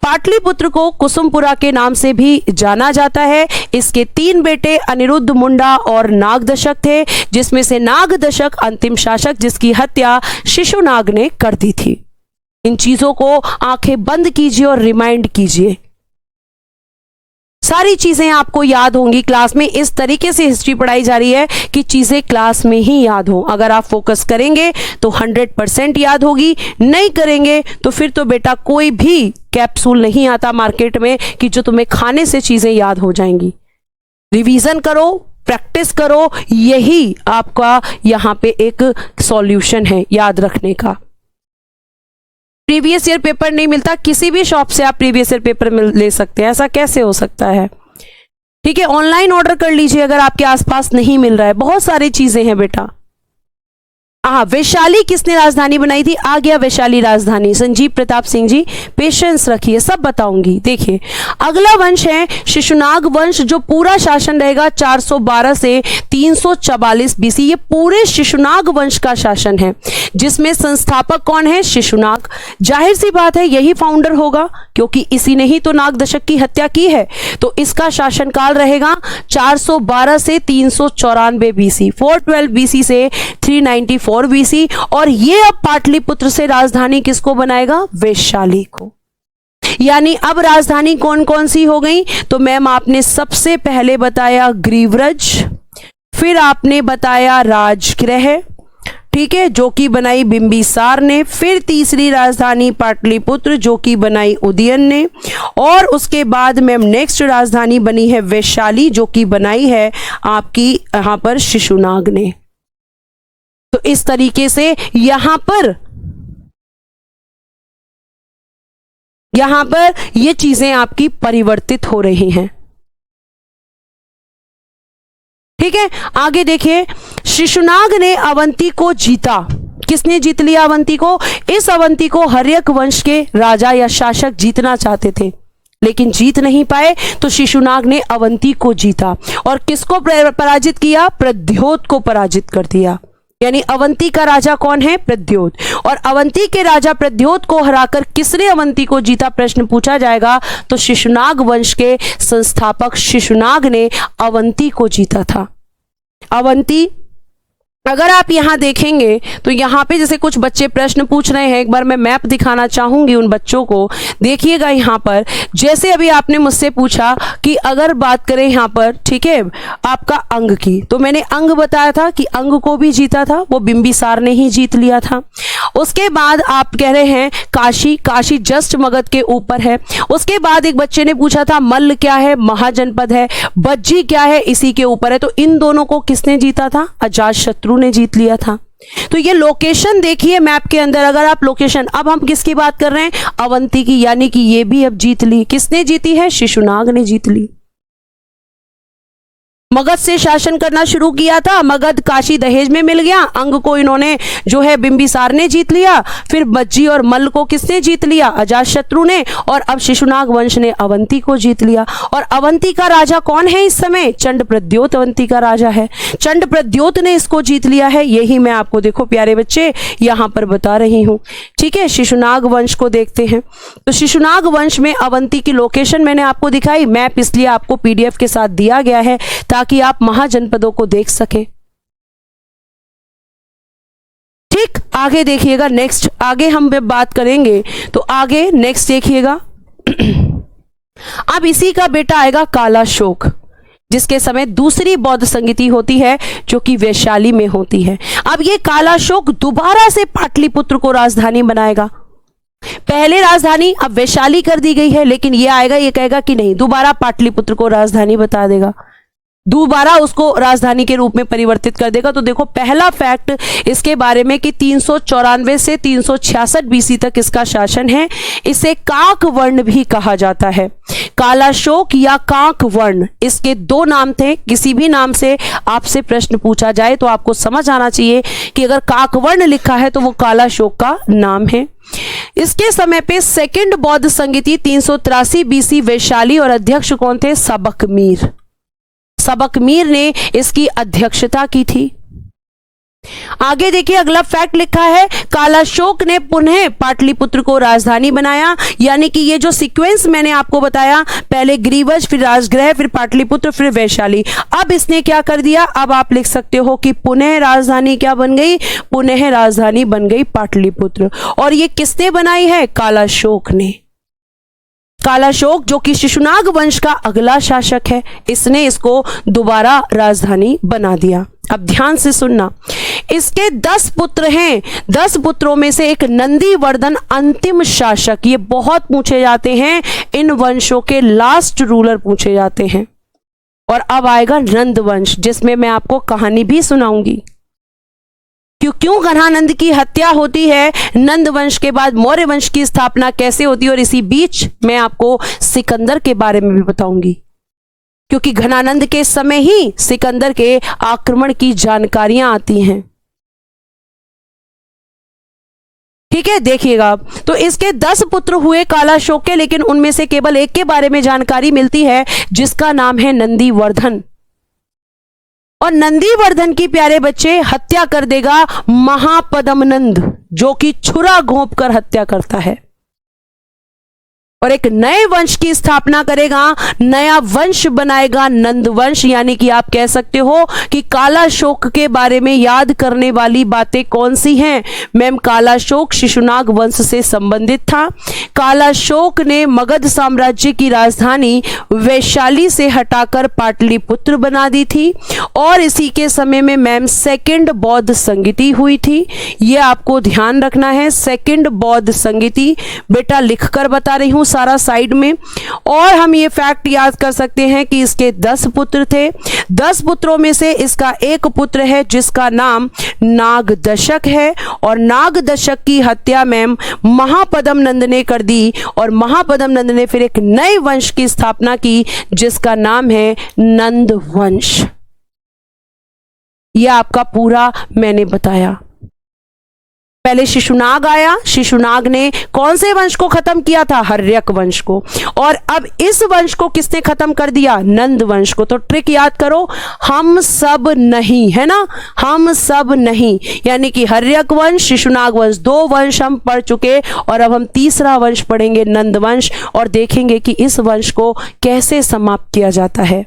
पाटलिपुत्र को कुसुमपुरा के नाम से भी जाना जाता है। इसके 3 बेटे अनिरुद्ध, मुंडा और नागदशक थे, जिसमें से नागदशक अंतिम शासक जिसकी हत्या शिशुनाग ने कर दी थी। इन चीजों को आंखें बंद कीजिए और रिमाइंड कीजिए, सारी चीजें आपको याद होंगी। क्लास में इस तरीके से हिस्ट्री पढ़ाई जा रही है कि चीजें क्लास में ही याद हो। अगर आप फोकस करेंगे तो 100% याद होगी, नहीं करेंगे तो फिर तो बेटा कोई भी कैप्सूल नहीं आता मार्केट में कि जो तुम्हें खाने से चीजें याद हो जाएंगी। रिवीजन करो, प्रैक्टिस करो, यही आपका यहाँ पे एक सॉल्यूशन है याद रखने का। प्रीवियस ईयर पेपर नहीं मिलता, किसी भी शॉप से आप प्रीवियस ईयर पेपर ले सकते हैं, ऐसा कैसे हो सकता है? ठीक है, ऑनलाइन ऑर्डर कर लीजिए अगर आपके आसपास नहीं मिल रहा है। बहुत सारी चीजें हैं बेटा। हाँ, वैशाली किसने राजधानी बनाई थी? आ गया वैशाली राजधानी, संजीव प्रताप सिंह जी। पेशेंस रखिए, सब बताऊंगी। देखिए, अगला वंश है शिशुनाग वंश, जो पूरा शासन रहेगा 412 से 344 बीसी। ये पूरे शिशुनाग वंश का शासन है, जिसमें संस्थापक कौन है? शिशुनाग। जाहिर सी बात है यही फाउंडर होगा, क्योंकि इसी ने ही तो नाग दशक की हत्या की है। तो इसका शासनकाल रहेगा 412 से 394 बीसी, 412 बीसी से 394 बीसी। और ये अब पाटलिपुत्र से राजधानी किसको बनाएगा? वैशाली को। यानी अब राजधानी कौन कौन सी हो गई? तो मैम आपने सबसे पहले बताया ग्रीवरज, फिर आपने बताया राजगृह, ठीक है, जो कि बनाई बिंबिसार ने, फिर तीसरी राजधानी पाटलिपुत्र जो कि बनाई उदयन ने, और उसके बाद मैम नेक्स्ट राजधानी बनी है वैशाली जो कि बनाई है आपकी यहां पर शिशुनाग ने। तो इस तरीके से यहां पर ये चीजें आपकी परिवर्तित हो रही हैं। ठीक है, आगे देखिए, शिशुनाग ने अवंती को जीता। किसने जीत लिया अवंती को? इस अवंती को हर्यक वंश के राजा या शासक जीतना चाहते थे, लेकिन जीत नहीं पाए, तो शिशुनाग ने अवंती को जीता। और किसको पराजित किया? प्रद्योत को पराजित कर दिया। यानी अवंती का राजा कौन है? प्रद्योत। और अवंती के राजा प्रद्योत को हराकर किसने अवंती को जीता, प्रश्न पूछा जाएगा। तो शिशुनाग वंश के संस्थापक शिशुनाग ने अवंती को जीता था। अवंती, अगर आप यहां देखेंगे तो यहां पे जैसे कुछ बच्चे प्रश्न पूछ रहे हैं, एक बार मैं मैप दिखाना चाहूंगी उन बच्चों को। देखिएगा यहां पर, जैसे अभी आपने मुझसे पूछा कि अगर बात करें यहां पर, ठीक है, आपका अंग की, तो मैंने अंग बताया था कि अंग को भी जीता था, वो बिंबिसार ने ही जीत लिया था। उसके बाद आप कह रहे हैं काशी, काशी जस्ट मगध के ऊपर है। उसके बाद एक बच्चे ने पूछा था मल्ल क्या है? महाजनपद है। बज्जी क्या है? इसी के ऊपर है। तो इन दोनों को किसने जीता था? अजातशत्रु ने जीत लिया था। तो ये लोकेशन देखिए मैप के अंदर, अगर आप लोकेशन, अब हम किसकी बात कर रहे हैं? अवंती की, यानी कि ये भी अब जीत ली। किसने जीती है? शिशुनाग ने जीत ली। मगध से शासन करना शुरू किया था, मगध काशी दहेज में मिल गया, अंग को इन्होंने जो है बिंबिसार ने जीत लिया, फिर बज्जी और मल्ल को किसने जीत लिया? अजातशत्रु ने। और अब शिशुनाग वंश ने अवंती को जीत लिया। और अवंती का राजा कौन है इस समय? चंड प्रद्योत अवंती का राजा है। चंड प्रद्योत ने इसको जीत लिया है। यही मैं आपको, देखो प्यारे बच्चे, यहां पर बता रही हूं। ठीक है, शिशुनाग वंश को देखते हैं। तो शिशुनाग वंश में अवंती की लोकेशन मैंने आपको दिखाई, मैप इसलिए आपको पीडीएफ के साथ दिया गया है ताकि आप महाजनपदों को देख सकें। ठीक, आगे देखिएगा, नेक्स्ट आगे हम बात करेंगे तो आगे नेक्स्ट देखिएगा। अब इसी का बेटा आएगा कालाशोक, जिसके समय दूसरी बौद्ध संगीति होती है जो कि वैशाली में होती है। अब ये कालाशोक दोबारा से पाटलिपुत्र को राजधानी बनाएगा। पहले राजधानी अब वैशाली कर दी गई है, लेकिन ये आएगा, ये कहेगा कि नहीं, दोबारा पाटलिपुत्र को राजधानी बता देगा, दोबारा उसको राजधानी के रूप में परिवर्तित कर देगा। तो देखो पहला फैक्ट इसके बारे में कि 394 से 366 बीसी तक इसका शासन है। इसे काक वर्ण भी कहा जाता है। कालाशोक या काक वर्ण, इसके दो नाम थे। किसी भी नाम से आपसे प्रश्न पूछा जाए तो आपको समझ आना चाहिए कि अगर काक वर्ण लिखा है तो वो कालाशोक का नाम है। इसके समय पे सेकंड बौद्ध संगीति 383 बीसी वैशाली, और अध्यक्ष कौन थे? सबक मीर। सबक मीर ने इसकी अध्यक्षता की थी। आगे देखिए अगला फैक्ट लिखा है, कालाशोक ने पुनः पाटलिपुत्र को राजधानी बनाया। यानी कि ये जो सीक्वेंस मैंने आपको बताया, पहले ग्रीवज, फिर राजगृह, फिर पाटलिपुत्र, फिर वैशाली, अब इसने क्या कर दिया, अब आप लिख सकते हो कि पुनः राजधानी क्या बन गई? पुनः राजधानी बन गई पाटलिपुत्र। और ये किसने बनाई है? कालाशोक ने। कालाशोक जो कि शिशुनाग वंश का अगला शासक है, इसने इसको दोबारा राजधानी बना दिया। अब ध्यान से सुनना, इसके 10 पुत्र हैं। 10 पुत्रों में से एक नंदीवर्धन अंतिम शासक, ये बहुत पूछे जाते हैं, इन वंशों के लास्ट रूलर पूछे जाते हैं। और अब आएगा नंद वंश, जिसमें मैं आपको कहानी भी सुनाऊंगी क्यों घनानंद की हत्या होती है, नंद वंश के बाद मौर्य वंश की स्थापना कैसे होती है, और इसी बीच मैं आपको सिकंदर के बारे में भी बताऊंगी, क्योंकि घनानंद के समय ही सिकंदर के आक्रमण की जानकारियां आती हैं। ठीक है, देखिएगा। तो इसके 10 पुत्र हुए कालाशोक के, लेकिन उनमें से केवल एक के बारे में जानकारी मिलती है, जिसका नाम है नंदीवर्धन। और नंदीवर्धन की प्यारे बच्चे हत्या कर देगा महापद्मनंद, जो कि छुरा घोंप कर हत्या करता है, और एक नए वंश की स्थापना करेगा, नया वंश बनाएगा नंद वंश। यानी कि आप कह सकते हो कि कालाशोक के बारे में याद करने वाली बातें कौन सी हैं? मैम, कालाशोक शिशुनाग वंश से संबंधित था। कालाशोक ने मगध साम्राज्य की राजधानी वैशाली से हटाकर पाटलिपुत्र बना दी थी, और इसी के समय में मैम सेकंड बौद्ध संगीति हुई थी। यह आपको ध्यान रखना है, सेकंड बौद्ध संगीति। बेटा लिखकर बता रही हूं सारा साइड में। और हम ये फैक्ट याद कर सकते हैं कि इसके 10 पुत्र थे। 10 पुत्रों में से इसका एक पुत्र है जिसका नाम नागदशक है, और नागदशक की हत्या मैम महापद्मनंद ने कर दी, और महापद्मनंद ने फिर एक नए वंश की स्थापना की जिसका नाम है नंद वंश। यह आपका पूरा मैंने बताया। पहले शिशुनाग आया, शिशुनाग ने कौन से वंश को खत्म किया था? हर्यक वंश को। और अब इस वंश को किसने खत्म कर दिया? नंद वंश को। तो ट्रिक याद करो, हम सब नहीं, है ना, हम सब नहीं, यानी कि हर्यक वंश, शिशुनाग वंश, 2 वंश हम पढ़ चुके, और अब हम तीसरा वंश पढ़ेंगे नंद वंश, और देखेंगे कि इस वंश को कैसे समाप्त किया जाता है।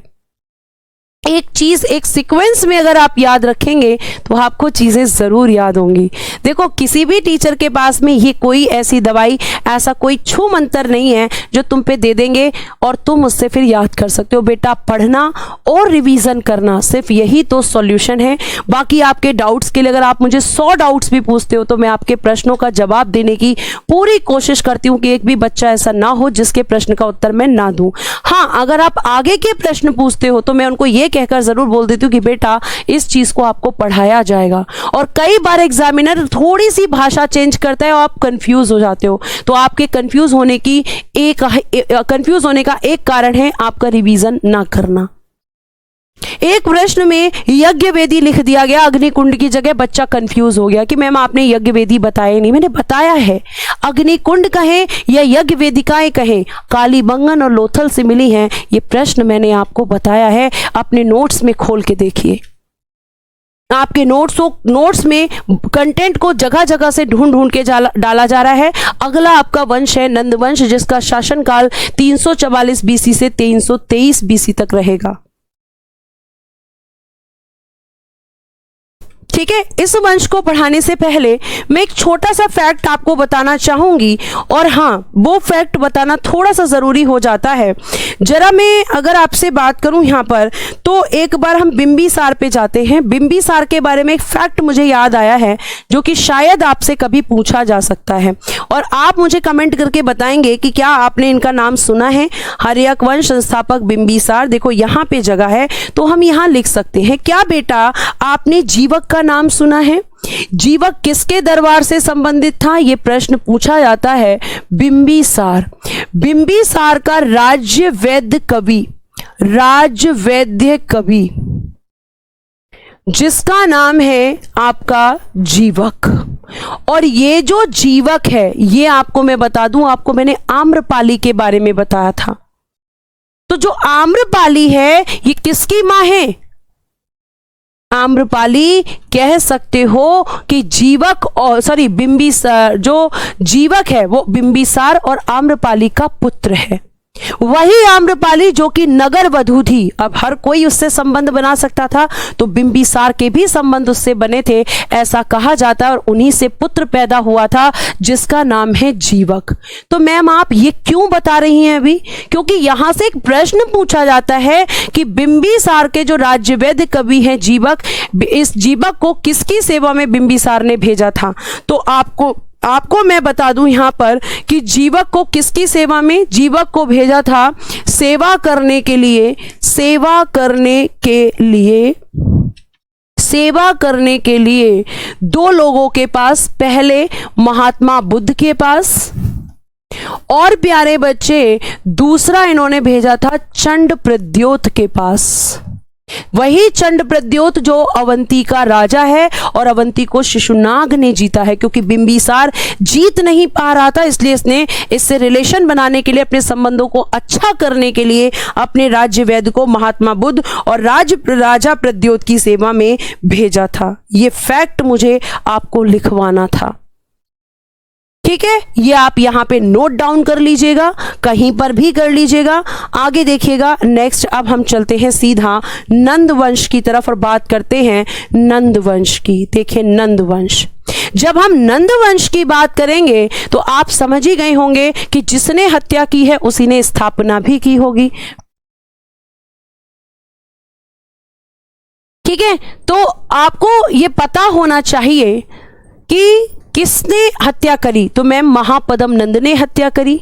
एक चीज एक सीक्वेंस में अगर आप याद रखेंगे तो आपको चीजें जरूर याद होंगी। देखो, किसी भी टीचर के पास में ये कोई ऐसी दवाई, ऐसा कोई छू मंतर नहीं है जो तुम पे दे देंगे और तुम उससे फिर याद कर सकते हो। बेटा पढ़ना और रिवीजन करना, सिर्फ यही तो सॉल्यूशन है। बाकी आपके डाउट्स के लिए अगर आप मुझे 100 डाउट्स भी पूछते हो तो मैं आपके प्रश्नों का जवाब देने की पूरी कोशिश करती हूँ कि एक भी बच्चा ऐसा ना हो जिसके प्रश्न का उत्तर मैं ना दूं। हाँ, अगर आप आगे के प्रश्न पूछते हो तो मैं उनको ये कहकर जरूर बोल देती हूँ कि बेटा इस चीज को आपको पढ़ाया जाएगा। और कई बार एग्जामिनर थोड़ी सी भाषा चेंज करता है और आप कंफ्यूज हो जाते हो, तो आपके कंफ्यूज होने का एक कारण है आपका रिवीजन ना करना। एक प्रश्न में यज्ञ वेदी लिख दिया गया अग्निकुंड की जगह, बच्चा कंफ्यूज हो गया कि मैम आपने यज्ञ वेदी बताया नहीं। मैंने बताया है, अग्निकुंड कहें या यज्ञ वेदिकाएं कहें, कालीबंगन और लोथल से मिली हैं। ये प्रश्न मैंने आपको बताया है, अपने नोट्स में खोल के देखिए। आपके नोट्स में कंटेंट को जगह जगह से ढूंढ के डाला जा रहा है। अगला आपका वंश है नंद वंश, जिसका शासनकाल 344 बीसी से 323 बीसी तक रहेगा। ठीक है, इस वंश को पढ़ाने से पहले मैं एक छोटा सा फैक्ट आपको बताना चाहूंगी, और हाँ, वो फैक्ट बताना थोड़ा सा जरूरी हो जाता है। जरा मैं अगर आपसे बात करूं यहाँ पर, तो एक बार हम बिंबिसार पे जाते हैं। बिंबिसार के बारे में एक फैक्ट मुझे याद आया है जो कि शायद आपसे कभी पूछा जा सकता है, और आप मुझे कमेंट करके बताएंगे कि क्या आपने इनका नाम सुना है। हर्यक वंश संस्थापक बिंबिसार, देखो यहाँ पे जगह है तो हम यहाँ लिख सकते हैं। क्या बेटा आपने जीवक का नाम सुना है? जीवक किसके दरबार से संबंधित था? यह प्रश्न पूछा जाता है। बिंबिसार, बिंबिसार का राज्य वैद्य कवि, राज्य वैद्य कवि जिसका नाम है आपका जीवक। और ये जो जीवक है, ये आपको मैं बता दूं, आपको मैंने आम्रपाली के बारे में बताया था। तो जो आम्रपाली है ये किसकी मां है? आम्रपाली कह सकते हो कि जीवक और बिंबिसार, जो जीवक है वो बिंबिसार और आम्रपाली का पुत्र है। वही आम्रपाली जो कि नगर वधू थी। अब हर कोई उससे संबंध बना सकता था, तो बिंबिसार के भी संबंध उससे बने थे, ऐसा कहा जाता है, और उन्हीं से पुत्र पैदा हुआ था जिसका नाम है जीवक। तो मैम आप ये क्यों बता रही हैं अभी? क्योंकि यहां से एक प्रश्न पूछा जाता है कि बिंबिसार के जो राज्यवैद्य कवि हैं जीवक, इस जीवक को किसकी सेवा में बिंबिसार ने भेजा था? तो आपको मैं बता दूं यहां पर कि जीवक को किसकी सेवा में? जीवक को भेजा था सेवा करने के लिए, सेवा करने के लिए दो लोगों के पास। पहले महात्मा बुद्ध के पास, और प्यारे बच्चे दूसरा इन्होंने भेजा था चंड प्रद्योत के पास। वही चंड प्रद्योत जो अवंती का राजा है, और अवंती को शिशुनाग ने जीता है। क्योंकि बिंबिसार जीत नहीं पा रहा था, इसलिए इसने इससे रिलेशन बनाने के लिए, अपने संबंधों को अच्छा करने के लिए अपने राज्य वैद्य को महात्मा बुद्ध और राजा प्रद्योत की सेवा में भेजा था। ये फैक्ट मुझे आपको लिखवाना था, ठीक है? ये आप यहां पे नोट डाउन कर लीजिएगा, कहीं पर भी कर लीजिएगा। आगे देखिएगा नेक्स्ट, अब हम चलते हैं सीधा नंद वंश की तरफ और बात करते हैं नंद वंश की। देखिए नंद वंश, जब हम नंद वंश की बात करेंगे तो आप समझ ही गए होंगे कि जिसने हत्या की है उसी ने स्थापना भी की होगी, ठीक है? तो आपको ये पता होना चाहिए कि किसने हत्या करी। तो मैम महापदम नंद ने हत्या करी,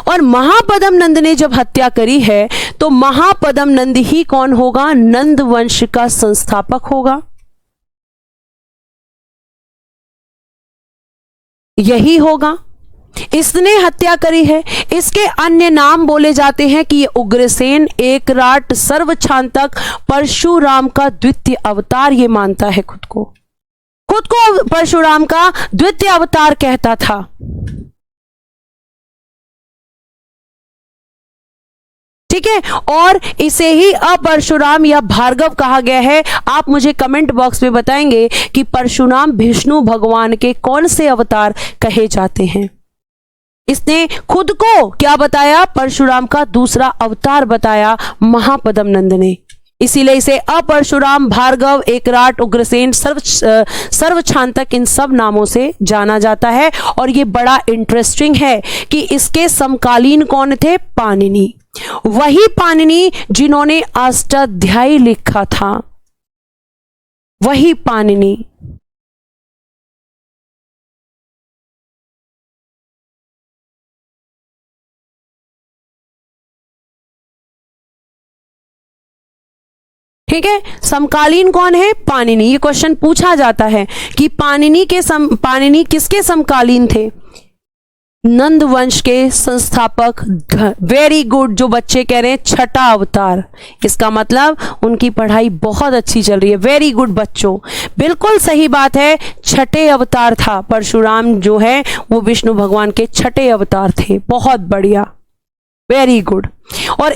और महापदम नंद ने जब हत्या करी है तो महापदम नंद ही कौन होगा? नंद वंश का संस्थापक होगा, यही होगा। इसने हत्या करी है। इसके अन्य नाम बोले जाते हैं कि ये उग्रसेन, एकराट, सर्वछांतक, परशुराम का द्वितीय अवतार ये मानता है खुद को परशुराम का द्वितीय अवतार कहता था। ठीक है, और इसे ही अपरशुराम या भार्गव कहा गया है। आप मुझे कमेंट बॉक्स में बताएंगे कि परशुराम विष्णु भगवान के कौन से अवतार कहे जाते हैं। इसने खुद को क्या बताया? परशुराम का दूसरा अवतार बताया महापदम नंद ने। इसीलिए इसे अपरशुराम, भार्गव, एकराट, उग्रसेन, सर्वछांतक इन सब नामों से जाना जाता है। और ये बड़ा इंटरेस्टिंग है कि इसके समकालीन कौन थे? पाणिनि। वही पाणिनि जिन्होंने अष्टाध्यायी लिखा था, वही पाणिनि। ठीक है, समकालीन कौन है? पाणिनि। ये क्वेश्चन पूछा जाता है कि पाणिनि किसके समकालीन थे? नंद वंश के संस्थापक। वेरी गुड, जो बच्चे कह रहे हैं छठा अवतार, इसका मतलब उनकी पढ़ाई बहुत अच्छी चल रही है। वेरी गुड बच्चों, बिल्कुल सही बात है, छठे अवतार था। परशुराम जो है वो विष्णु भगवान के छठे अवतार थे। बहुत बढ़िया, वेरी गुड। और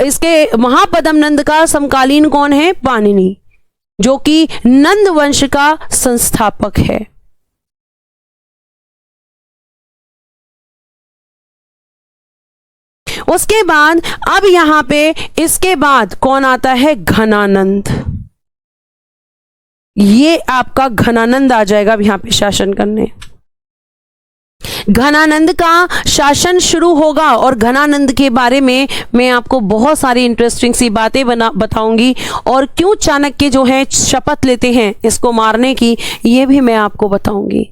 इसके महापदम नंद का समकालीन कौन है? पाणिनि, जो कि नंद वंश का संस्थापक है। उसके बाद अब यहां पे इसके बाद कौन आता है? घनानंद। ये आपका घनानंद आ जाएगा अब यहां पे शासन करने। घनानंद का शासन शुरू होगा और घनानंद के बारे में मैं आपको बहुत सारी इंटरेस्टिंग सी बातें बताऊंगी, और क्यों चाणक्य जो है शपथ लेते हैं इसको मारने की, ये भी मैं आपको बताऊंगी।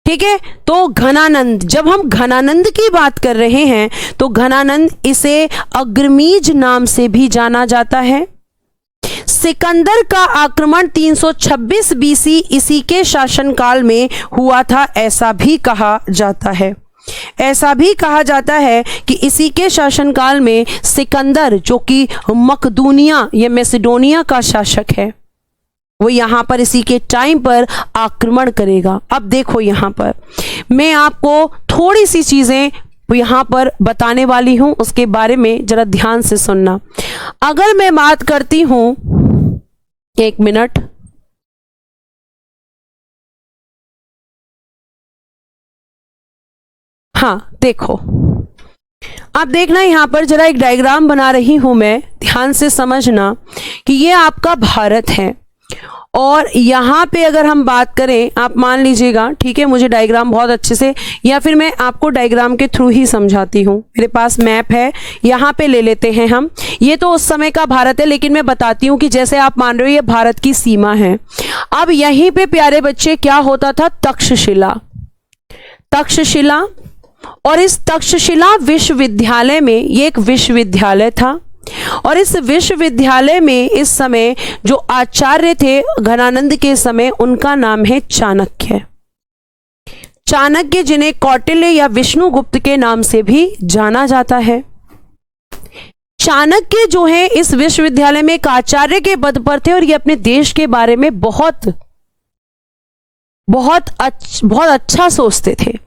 ठीक है, तो घनानंद, जब हम घनानंद की बात कर रहे हैं तो घनानंद, इसे अग्रमीज नाम से भी जाना जाता है। सिकंदर का आक्रमण 326 बीसी इसी के शासनकाल में हुआ था, ऐसा भी कहा जाता है। ऐसा भी कहा जाता है कि इसी के शासनकाल में सिकंदर, जो कि मकदूनिया या मैसिडोनिया का शासक है, वो यहां पर इसी के टाइम पर आक्रमण करेगा। अब देखो यहां पर मैं आपको थोड़ी सी चीजें यहां पर बताने वाली हूं, उसके बारे में जरा ध्यान से सुनना। अगर मैं बात करती हूं, एक मिनट, हाँ देखो, आप देखना यहां पर जरा एक डायग्राम बना रही हूं मैं, ध्यान से समझना कि ये आपका भारत है, और यहां पे अगर हम बात करें, आप मान लीजिएगा, ठीक है, मुझे डायग्राम बहुत अच्छे से, या फिर मैं आपको डायग्राम के थ्रू ही समझाती हूं। मेरे पास मैप है, यहां पे ले लेते हैं हम। ये तो उस समय का भारत है, लेकिन मैं बताती हूं कि जैसे आप मान रहे हो ये भारत की सीमा है। अब यहीं पे प्यारे बच्चे क्या होता था, तक्षशिला। तक्षशिला, और इस तक्षशिला विश्वविद्यालय में, ये एक विश्वविद्यालय था, और इस विश्वविद्यालय में इस समय जो आचार्य थे घनानंद के समय, उनका नाम है चाणक्य। चाणक्य, जिन्हें कौटिल्य या विष्णुगुप्त के नाम से भी जाना जाता है। चाणक्य जो है इस विश्वविद्यालय में एक आचार्य के पद पर थे, और ये अपने देश के बारे में बहुत अच्छा सोचते थे,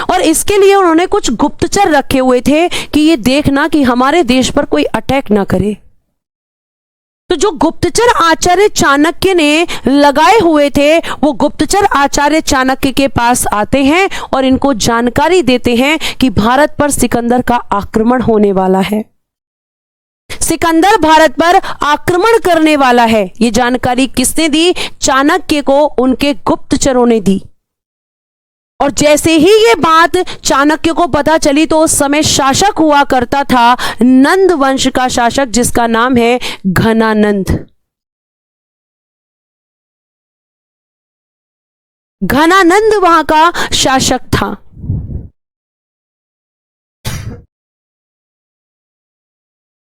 और इसके लिए उन्होंने कुछ गुप्तचर रखे हुए थे कि ये देखना कि हमारे देश पर कोई अटैक ना करे। तो जो गुप्तचर आचार्य चाणक्य ने लगाए हुए थे, वो गुप्तचर आचार्य चाणक्य के पास आते हैं और इनको जानकारी देते हैं कि भारत पर सिकंदर का आक्रमण होने वाला है, सिकंदर भारत पर आक्रमण करने वाला है। ये जानकारी किसने दी? चाणक्य को उनके गुप्तचरों ने दी। और जैसे ही ये बात चाणक्य को पता चली, तो उस समय शासक हुआ करता था नंद वंश का शासक, जिसका नाम है घनानंद। घनानंद वहां का शासक था।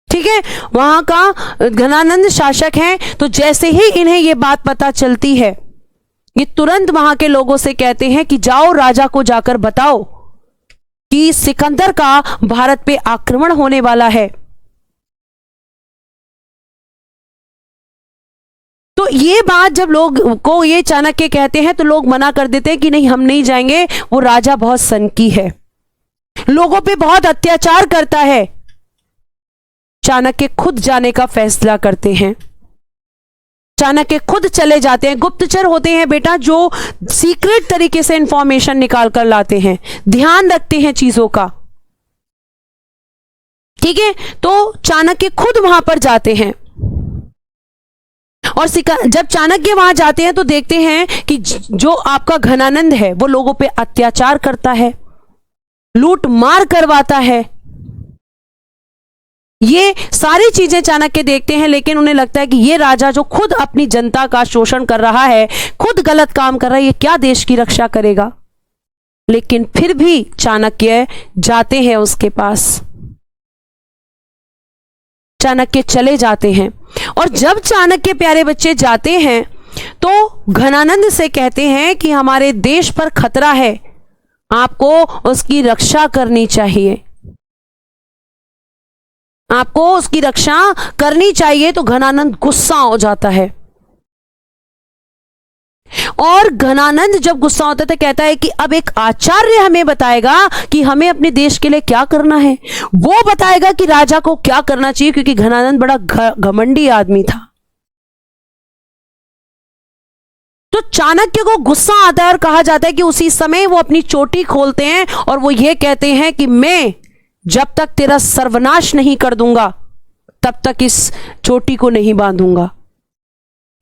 ठीक है, वहां का घनानंद शासक है। तो जैसे ही इन्हें यह बात पता चलती है, ये तुरंत वहां के लोगों से कहते हैं कि जाओ, राजा को जाकर बताओ कि सिकंदर का भारत पे आक्रमण होने वाला है। तो ये बात जब लोग को ये चाणक्य कहते हैं, तो लोग मना कर देते हैं कि नहीं, हम नहीं जाएंगे, वो राजा बहुत सनकी है, लोगों पे बहुत अत्याचार करता है। चाणक्य खुद जाने का फैसला करते हैं। चाणक्य खुद चले जाते हैं। गुप्तचर होते हैं बेटा, जो सीक्रेट तरीके से इंफॉर्मेशन निकाल कर लाते हैं, ध्यान रखते हैं चीजों का। ठीक है, तो चाणक्य खुद वहां पर जाते हैं, और जब चाणक्य वहां जाते हैं तो देखते हैं कि जो आपका घनानंद है वो लोगों पे अत्याचार करता है, लूट मार करवाता है। ये सारी चीजें चाणक्य देखते हैं, लेकिन उन्हें लगता है कि ये राजा जो खुद अपनी जनता का शोषण कर रहा है, खुद गलत काम कर रहा है, ये क्या देश की रक्षा करेगा। लेकिन फिर भी चाणक्य जाते हैं उसके पास। चाणक्य चले जाते हैं, और जब चाणक्य प्यारे बच्चे जाते हैं तो घनानंद से कहते हैं कि हमारे देश पर खतरा है, आपको उसकी रक्षा करनी चाहिए, आपको उसकी रक्षा करनी चाहिए। तो घनानंद गुस्सा हो जाता है, और घनानंद जब गुस्सा होता है तो कहता है कि अब एक आचार्य हमें बताएगा कि हमें अपने देश के लिए क्या करना है, वो बताएगा कि राजा को क्या करना चाहिए, क्योंकि घनानंद बड़ा घमंडी आदमी था। तो चाणक्य को गुस्सा आता है, और कहा जाता है कि उसी समय वो अपनी चोटी खोलते हैं और वो ये कहते हैं कि मैं जब तक तेरा सर्वनाश नहीं कर दूंगा, तब तक इस चोटी को नहीं बांधूंगा।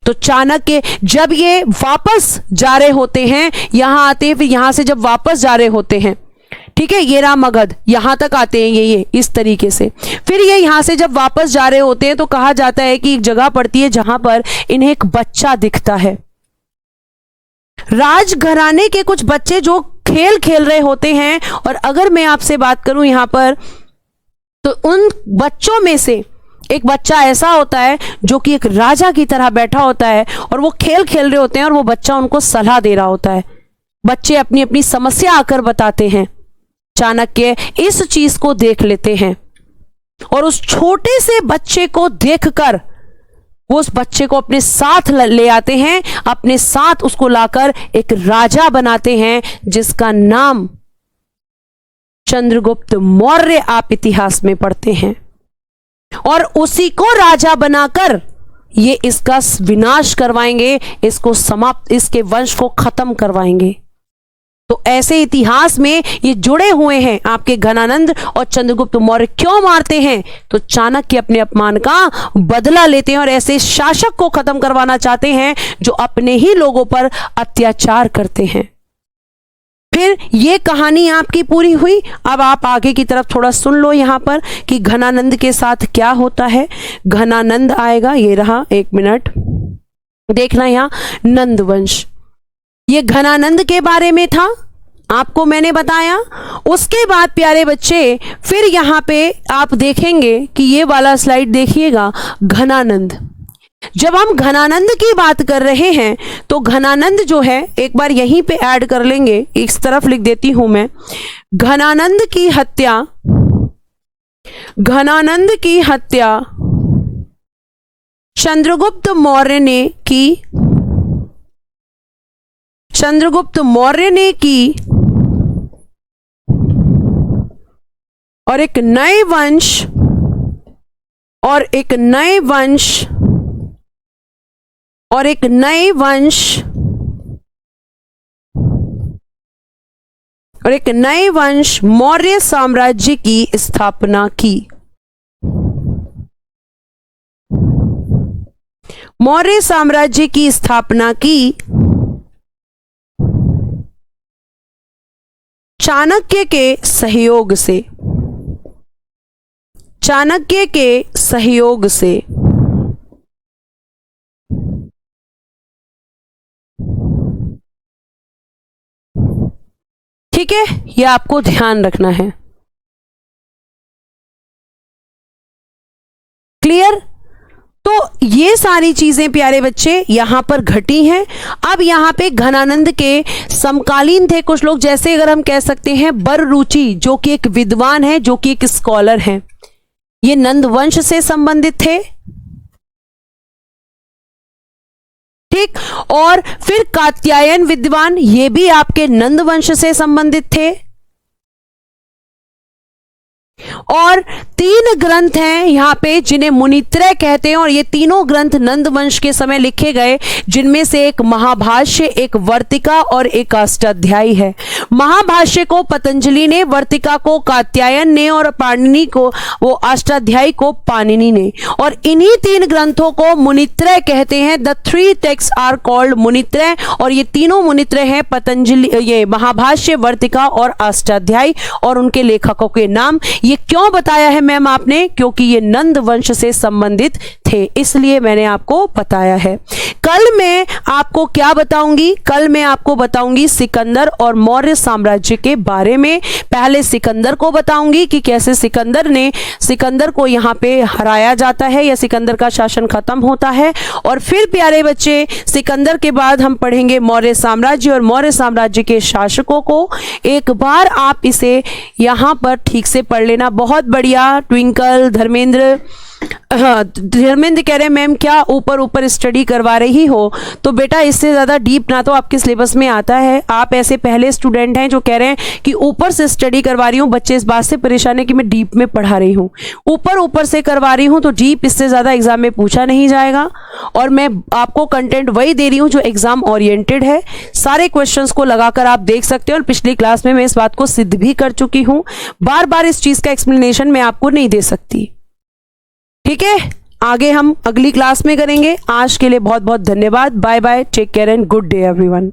तो चाणक्य जब ये वापस जा रहे होते हैं, यहां आते हैं, फिर यहां से जब वापस जा रहे होते हैं, ठीक है, ये रहा मगध, यहां तक आते हैं ये इस तरीके से, फिर ये यहां से जब वापस जा रहे होते हैं तो कहा जाता है कि एक जगह पड़ती है जहां पर इन्हें एक बच्चा दिखता है। राजघराने के कुछ बच्चे जो खेल खेल रहे होते हैं, और अगर मैं आपसे बात करूं यहां पर, तो उन बच्चों में से एक बच्चा ऐसा होता है जो कि एक राजा की तरह बैठा होता है, और वो खेल खेल रहे होते हैं और वो बच्चा उनको सलाह दे रहा होता है। बच्चे अपनी अपनी समस्या आकर बताते हैं। चाणक्य इस चीज को देख लेते हैं और उस छोटे से बच्चे को देखकर वो उस बच्चे को अपने साथ ले आते हैं, अपने साथ उसको लाकर एक राजा बनाते हैं जिसका नाम चंद्रगुप्त मौर्य आप इतिहास में पढ़ते हैं। और उसी को राजा बनाकर ये इसका विनाश करवाएंगे, इसको समाप्त, इसके वंश को खत्म करवाएंगे। तो ऐसे इतिहास में ये जुड़े हुए हैं। आपके घनानंद और चंद्रगुप्त मौर्य क्यों मारते हैं? तो चाणक्य अपने अपमान का बदला लेते हैं और ऐसे शासक को खत्म करवाना चाहते हैं जो अपने ही लोगों पर अत्याचार करते हैं। फिर ये कहानी आपकी पूरी हुई। अब आप आगे की तरफ थोड़ा सुन लो यहां पर कि घनानंद के साथ क्या होता है। घनानंद आएगा, ये रहा, 1 मिनट देखना यहां, नंद वंश, ये घनानंद के बारे में था, आपको मैंने बताया। उसके बाद प्यारे बच्चे फिर यहां पे आप देखेंगे कि ये वाला स्लाइड देखिएगा, घनानंद। जब हम घनानंद की बात कर रहे हैं तो घनानंद जो है, एक बार यहीं पे ऐड कर लेंगे, इस तरफ लिख देती हूं मैं, घनानंद की हत्या, घनानंद की हत्या चंद्रगुप्त मौर्य ने की, चंद्रगुप्त मौर्य ने की, और एक नए वंश, और एक नए वंश, और एक नए वंश, और एक नए वंश मौर्य साम्राज्य की स्थापना की। मौर्य साम्राज्य की स्थापना की चाणक्य के सहयोग से, चाणक्य के सहयोग से। ठीक है, यह आपको ध्यान रखना है। क्लियर? तो ये सारी चीजें प्यारे बच्चे यहां पर घटी हैं। अब यहां पे घनानंद के समकालीन थे कुछ लोग, जैसे अगर हम कह सकते हैं बररुचि, जो कि एक विद्वान है, जो कि एक स्कॉलर है, ये नंद वंश से संबंधित थे। ठीक, और फिर कात्यायन विद्वान, ये भी आपके नंद वंश से संबंधित थे। और 3 ग्रंथ हैं यहां पे जिन्हें मुनित्रय कहते हैं, और ये तीनों ग्रंथ नंद वंश के समय लिखे गए, जिनमें से एक महाभाष्य, एक वर्तिका और एक अष्टाध्यायी है। महाभाष्य को पतंजलि ने, वर्तिका को कात्यायन ने, और पाणिनि को, वो अष्टाध्यायी को पाणिनि ने। और इन्हीं 3 ग्रंथों को मुनित्रय कहते हैं। द 3 टेक्स्ट आर कॉल्ड मुनित्रय, और ये तीनों मुनित्रय हैं पतंजलि, ये महाभाष्य, वर्तिका और अष्टाध्यायी, और उनके लेखकों के नाम। ये क्यों बताया है मैम आपने? क्योंकि ये नंद वंश से संबंधित थे, इसलिए मैंने आपको बताया है। कल मैं आपको क्या बताऊंगी? कल मैं आपको बताऊंगी सिकंदर और मौर्य साम्राज्य के बारे में। पहले सिकंदर को बताऊंगी कि कैसे सिकंदर को यहाँ पे हराया जाता है या सिकंदर का शासन खत्म होता है। और फिर प्यारे बच्चे, सिकंदर के बाद हम पढ़ेंगे मौर्य साम्राज्य और मौर्य साम्राज्य के शासकों को। एक बार आप इसे यहाँ पर ठीक से पढ़ लेना। बहुत बढ़िया ट्विंकल, धर्मेंद्र, हाँ धर्मेंद्र कह रहे हैं मैम क्या ऊपर ऊपर स्टडी करवा रही हो? तो बेटा इससे ज़्यादा डीप ना तो आपके सिलेबस में आता है। आप ऐसे पहले स्टूडेंट हैं जो कह रहे हैं कि ऊपर से स्टडी करवा रही हूँ। बच्चे इस बात से परेशान है कि मैं डीप में पढ़ा रही हूँ। ऊपर ऊपर से करवा रही हूँ तो डीप इससे ज़्यादा एग्जाम में पूछा नहीं जाएगा, और मैं आपको कंटेंट वही दे रही हूँ जो एग्जाम ओरिएंटेड है। सारे क्वेश्चंस को लगाकर आप देख सकते हो, और पिछली क्लास में मैं इस बात को सिद्ध भी कर चुकी हूँ। बार बार इस चीज़ का एक्सप्लेनेशन मैं आपको नहीं दे सकती। ठीक है, आगे हम अगली क्लास में करेंगे। आज के लिए बहुत बहुत धन्यवाद। Bye bye, take care and good day everyone.